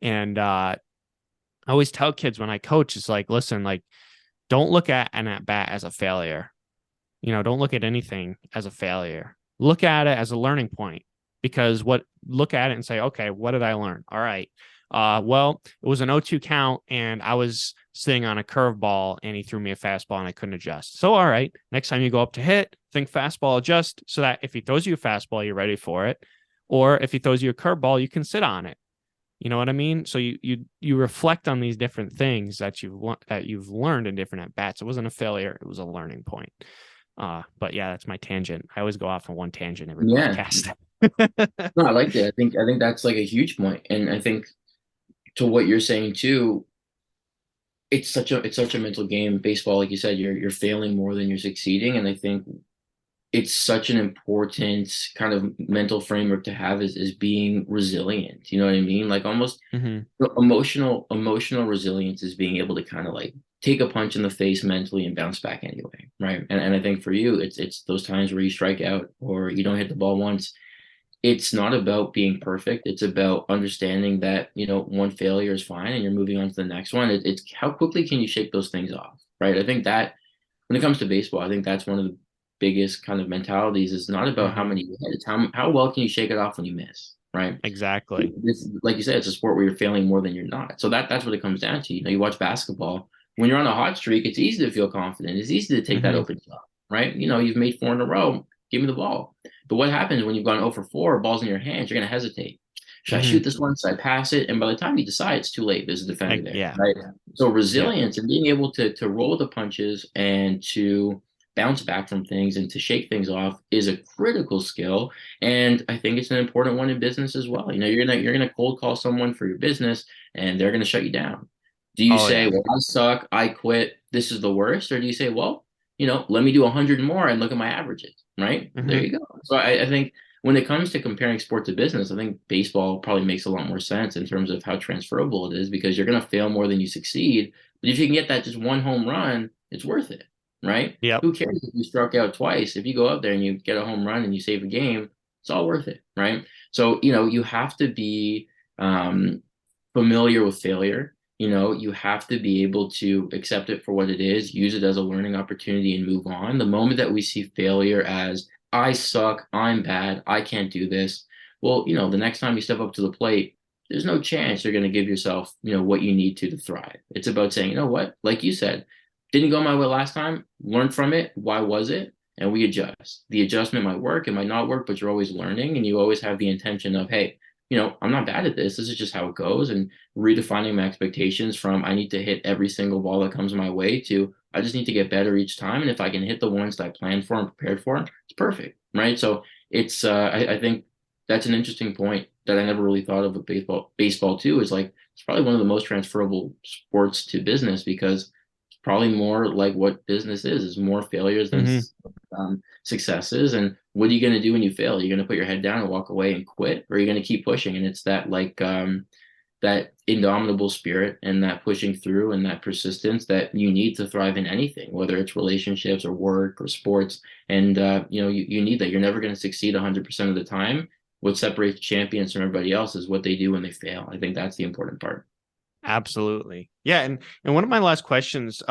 and I always tell kids when I coach, it's like, listen, like, don't look at an at bat as a failure. Don't look at anything as a failure. Look at it as a learning point, because look at it and say, okay, what did I learn? All right. Well, it was an 0-2 count and I was sitting on a curveball and he threw me a fastball and I couldn't adjust. So, all right, next time you go up to hit, think fastball, adjust so that if he throws you a fastball, you're ready for it. Or if he throws you a curveball, you can sit on it. You know what I mean? So you reflect on these different things that you've learned in different at bats. It wasn't a failure; it was a learning point. But yeah, that's my tangent. I always go off on one tangent every podcast. No, I like that. I think that's like a huge point, and I think to what you're saying too, it's such a mental game. Baseball, like you said, you're failing more than you're succeeding, and I think it's such an important kind of mental framework to have is being resilient. You know what I mean? Like almost emotional resilience is being able to kind of like take a punch in the face mentally and bounce back anyway, right? And I think for you, it's those times where you strike out or you don't hit the ball once. It's not about being perfect. It's about understanding that, one failure is fine and you're moving on to the next one. It's how quickly can you shake those things off, right? I think that when it comes to baseball, I think that's one of the biggest kind of mentalities is not about how many you hit. It's how well can you shake it off when you miss, right? Exactly. This, like you said, it's a sport where you're failing more than you're not. So that's what it comes down to. You watch basketball. When you're on a hot streak, it's easy to feel confident. It's easy to take that Mhm. open shot, right? You've made 4 in a row. Give me the ball. But what happens when you've gone 0 for 4, ball's in your hands? You're going to hesitate. Should I shoot Mhm. this one? Should I pass it? And by the time you decide, it's too late. There's a defender there, Yeah. right? So Yeah. resilience and being able to roll with the punches and to bounce back from things and to shake things off is a critical skill. And I think it's an important one in business as well. You're gonna cold call someone for your business and they're gonna shut you down. Do you Oh say, yeah. well, I suck, I quit, this is the worst? Or do you say, well, let me do 100 more and look at my averages, right? There Mhm. you go. So I think when it comes to comparing sport to business, I think baseball probably makes a lot more sense in terms of how transferable it is because you're going to fail more than you succeed. But if you can get that just one home run, it's worth it, right? Yep. Who cares if you struck out twice? If you go out there and you get a home run and you save a game, it's all worth it, right? So, you have to be familiar with failure. You have to be able to accept it for what it is, use it as a learning opportunity and move on. The moment that we see failure as I suck, I'm bad, I can't do this. Well, the next time you step up to the plate, there's no chance you're going to give yourself, what you need to thrive. It's about saying, you know what, like you said, didn't go my way last time, learn from it. Why was it? And we adjust. The adjustment might work, it might not work, but you're always learning and you always have the intention of, hey, I'm not bad at this. This is just how it goes. And redefining my expectations from I need to hit every single ball that comes my way to I just need to get better each time. And if I can hit the ones that I planned for and prepared for, it's perfect. Right. So it's I think that's an interesting point that I never really thought of with baseball too, is like it's probably one of the most transferable sports to business because it's probably more like what business is more failures than Mhm. successes. And what are you going to do when you fail? You're going to put your head down and walk away and quit, or are you going to keep pushing? And it's that that indomitable spirit and that pushing through and that persistence that you need to thrive in anything, whether it's relationships or work or sports. And you need that. You're never going to succeed 100% of the time. What separates champions from everybody else is what they do when they fail. I think that's the important part. Absolutely. Yeah. And one of my last questions,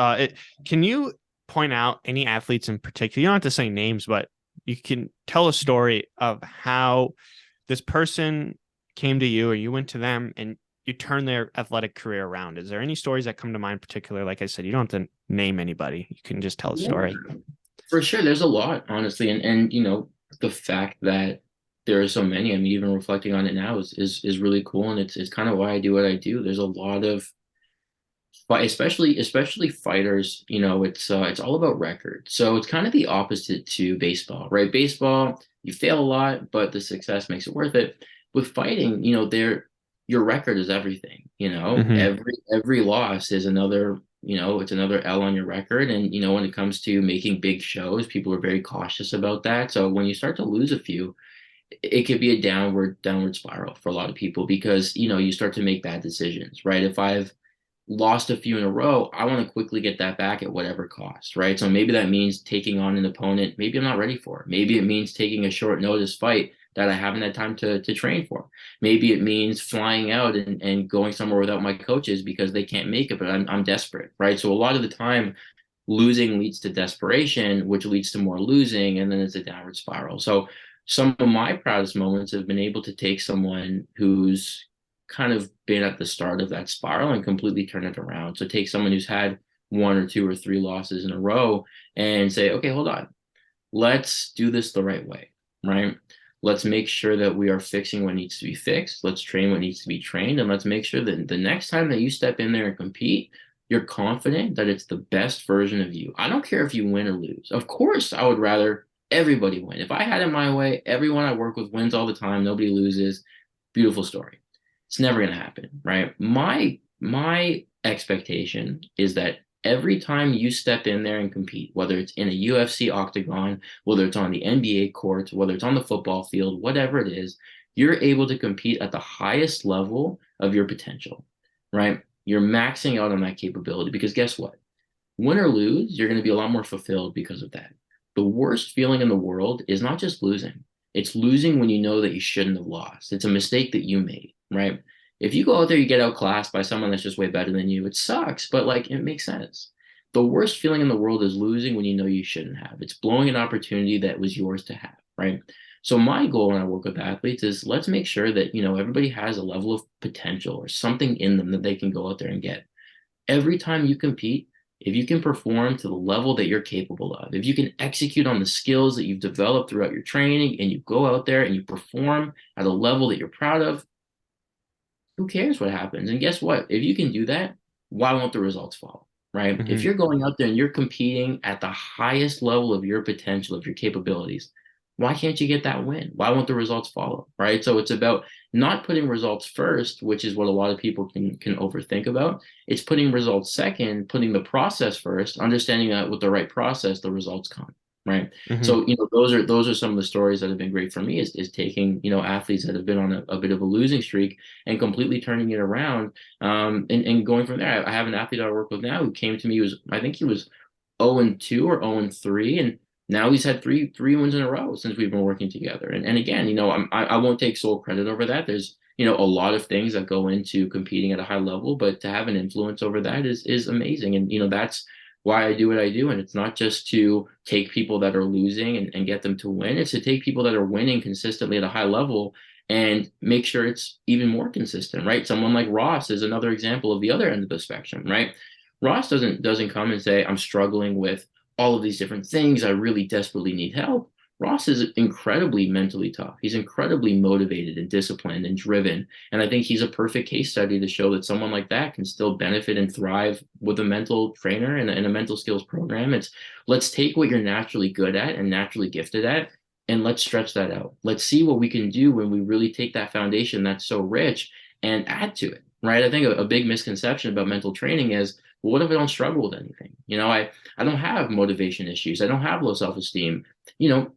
can you point out any athletes in particular? You don't have to say names, but you can tell a story of how this person came to you or you went to them and you turned their athletic career around. Is there any stories that come to mind particular? Like I said, you don't have to name anybody. You can just tell a story. For sure, there's a lot, honestly, and the fact that there are so many. I mean, even reflecting on it now is really cool, and it's kind of why I do what I do. There's a lot of, but especially fighters. It's all about record. So it's kind of the opposite to baseball, right? Baseball, you fail a lot, but the success makes it worth it. With fighting, your record is everything. Mhm. Every loss is another it's another L on your record. And, when it comes to making big shows, people are very cautious about that. So when you start to lose a few, it could be a downward spiral for a lot of people because, you start to make bad decisions, right? If I've lost a few in a row, I want to quickly get that back at whatever cost, right? So maybe that means taking on an opponent maybe I'm not ready for. Maybe it means taking a short notice fight that I haven't had time to train for. Maybe it means flying out and going somewhere without my coaches because they can't make it, but I'm desperate, right? So a lot of the time, losing leads to desperation, which leads to more losing, and then it's a downward spiral. So some of my proudest moments have been able to take someone who's kind of been at the start of that spiral and completely turn it around. So take someone who's had 1 or 2 or 3 losses in a row and say, okay, hold on, let's do this the right way, right? Let's make sure that we are fixing what needs to be fixed. Let's train what needs to be trained. And let's make sure that the next time that you step in there and compete, you're confident that it's the best version of you. I don't care if you win or lose. Of course, I would rather everybody win. If I had it my way, everyone I work with wins all the time. Nobody loses. Beautiful story. It's never going to happen, right? My expectation is that every time you step in there and compete, whether it's in a UFC octagon, whether it's on the NBA court, whether it's on the football field, whatever it is, you're able to compete at the highest level of your potential, right? You're maxing out on that capability because guess what? Win or lose, you're going to be a lot more fulfilled because of that. The worst feeling in the world is not just losing. It's losing when you know that you shouldn't have lost. It's a mistake that you made, right? If you go out there, you get outclassed by someone that's just way better than you, it sucks, but like it makes sense. The worst feeling in the world is losing when you know you shouldn't have. It's blowing an opportunity that was yours to have, right? So my goal when I work with athletes is let's make sure that, everybody has a level of potential or something in them that they can go out there and get. Every time you compete, if you can perform to the level that you're capable of, if you can execute on the skills that you've developed throughout your training and you go out there and you perform at a level that you're proud of, who cares what happens? And guess what? If you can do that, why won't the results follow? Right? If you're going out there and you're competing at the highest level of your potential, of your capabilities, why can't you get that win? Why won't the results follow? Right? So it's about not putting results first, which is what a lot of people can overthink about. It's putting results second, putting the process first, understanding that with the right process, the results come. Right. So, those are some of the stories that have been great for me is taking, athletes that have been on a bit of a losing streak and completely turning it around, and going from there. I have an athlete I work with now who came to me, I think he was 0-2 or 0-3. And now he's had three wins in a row since we've been working together. And again, I won't take sole credit over that. There's, a lot of things that go into competing at a high level, but to have an influence over that is amazing. And, that's why I do what I do. And it's not just to take people that are losing and get them to win. It's to take people that are winning consistently at a high level and make sure it's even more consistent, right? Someone like Ross is another example of the other end of the spectrum, right? Ross doesn't come and say, I'm struggling with all of these different things. I really desperately need help. Ross is incredibly mentally tough. He's incredibly motivated and disciplined and driven. And I think he's a perfect case study to show that someone like that can still benefit and thrive with a mental trainer and a mental skills program. It's let's take what you're naturally good at and naturally gifted at, and let's stretch that out. Let's see what we can do when we really take that foundation that's so rich and add to it, right? I think a big misconception about mental training is, well, what if I don't struggle with anything? I don't have motivation issues. I don't have low self-esteem.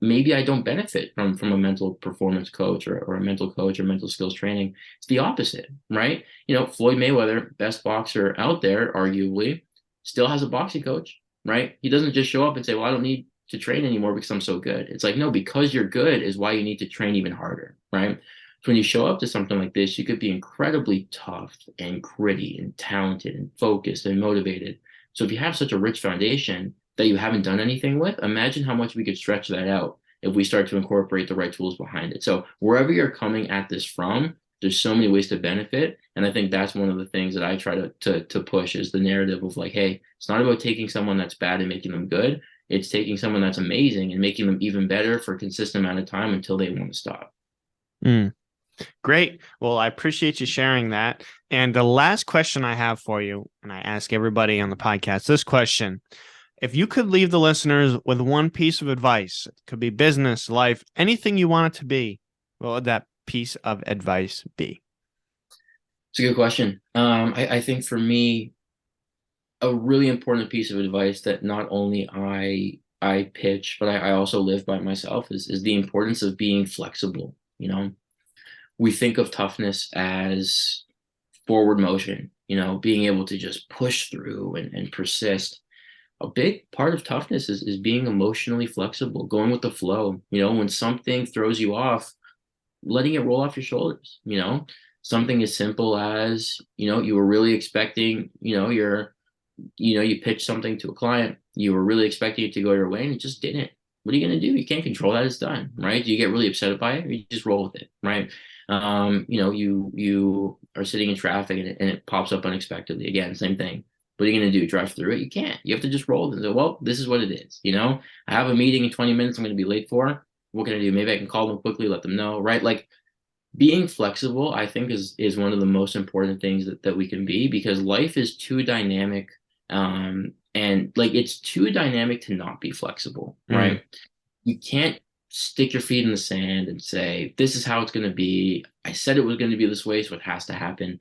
Maybe I don't benefit from a mental performance coach or a mental coach or mental skills training. It's the opposite, right? Floyd Mayweather, best boxer out there, arguably, still has a boxing coach, right? He doesn't just show up and say, well, I don't need to train anymore because I'm so good. It's like, no, because you're good is why you need to train even harder, right? So when you show up to something like this, you could be incredibly tough and gritty and talented and focused and motivated. So if you have such a rich foundation that you haven't done anything with, imagine how much we could stretch that out if we start to incorporate the right tools behind it. So wherever you're coming at this from, there's so many ways to benefit. And I think that's one of the things that I try to push is the narrative of like, hey, it's not about taking someone that's bad and making them good. It's taking someone that's amazing and making them even better for a consistent amount of time until they want to stop. Great. Well, I appreciate you sharing that. And the last question I have for you, and I ask everybody on the podcast this question: if you could leave the listeners with one piece of advice, it could be business, life, anything you want it to be, what would that piece of advice be? It's a good question. I think for me, a really important piece of advice that not only I pitch, but I also live by myself is the importance of being flexible. We think of toughness as forward motion, being able to just push through and persist. A big part of toughness is being emotionally flexible, going with the flow. When something throws you off, letting it roll off your shoulders. Something as simple as, you were really expecting, you pitched something to a client, you were really expecting it to go your way and it just didn't. What are you going to do? You can't control that. It's done, right? Do you get really upset by it or you just roll with it, right? You are sitting in traffic and it pops up unexpectedly. Again, same thing. What are you going to do? Drive through it? You can't. You have to just roll and say, well, this is what it is. I have a meeting in 20 minutes I'm going to be late for. What can I do? Maybe I can call them quickly, let them know, right? Like being flexible, I think is one of the most important things that we can be, because life is too dynamic. And like it's too dynamic to not be flexible, right? You can't stick your feet in the sand and say, this is how it's going to be. I said it was going to be this way, so it has to happen.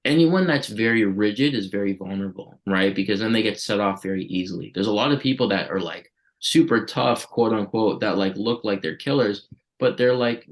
Anyone that's very rigid is very vulnerable, right? Because then they get set off very easily. There's a lot of people that are like super tough, quote unquote, that like look like they're killers, but they're like,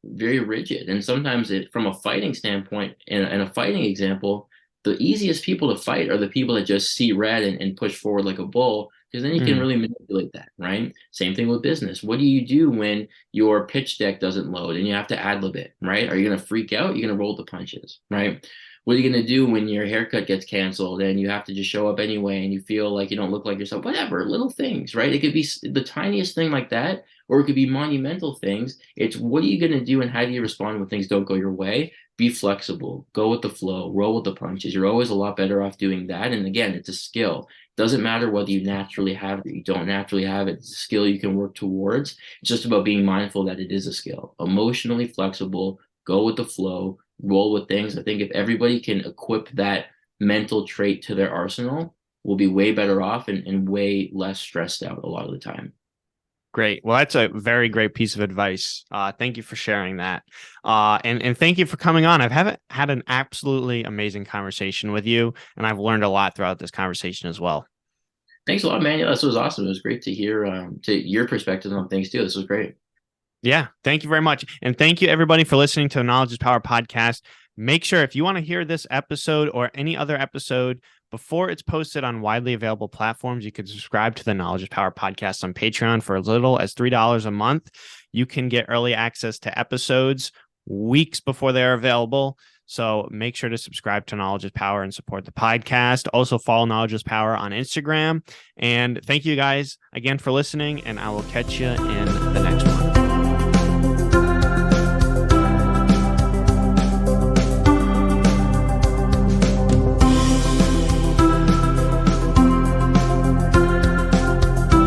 very rigid. And sometimes from a fighting standpoint and a fighting example, the easiest people to fight are the people that just see red and push forward like a bull, because then you can really manipulate that, right? Same thing with business. What do you do when your pitch deck doesn't load and you have to ad-lib it, right? Are you going to freak out? You're going to roll the punches, right? What are you going to do when your haircut gets canceled and you have to just show up anyway and you feel like you don't look like yourself? Whatever, little things, right? It could be the tiniest thing like that, or it could be monumental things. It's what are you going to do and how do you respond when things don't go your way? Be flexible, go with the flow, roll with the punches. You're always a lot better off doing that. And again, it's a skill. Doesn't matter whether you naturally have it or you don't naturally have it. It's a skill you can work towards. It's just about being mindful that it is a skill. Emotionally flexible, go with the flow, roll with things. I think if everybody can equip that mental trait to their arsenal, we'll be way better off and way less stressed out a lot of the time. Great. Well, that's a very great piece of advice. Thank you for sharing that. And thank you for coming on. I've had an absolutely amazing conversation with you, and I've learned a lot throughout this conversation as well. Thanks a lot, man. Yeah, this was awesome. It was great to hear to your perspective on things too. This was great. Yeah, thank you very much. And thank you, everybody, for listening to the Knowledge is Power podcast. Make sure if you want to hear this episode or any other episode before it's posted on widely available platforms, you can subscribe to the Knowledge is Power podcast on Patreon for as little as $3 a month. You can get early access to episodes weeks before they're available. So make sure to subscribe to Knowledge is Power and support the podcast. Also follow Knowledge is Power on Instagram. And thank you guys again for listening, and I will catch you in the next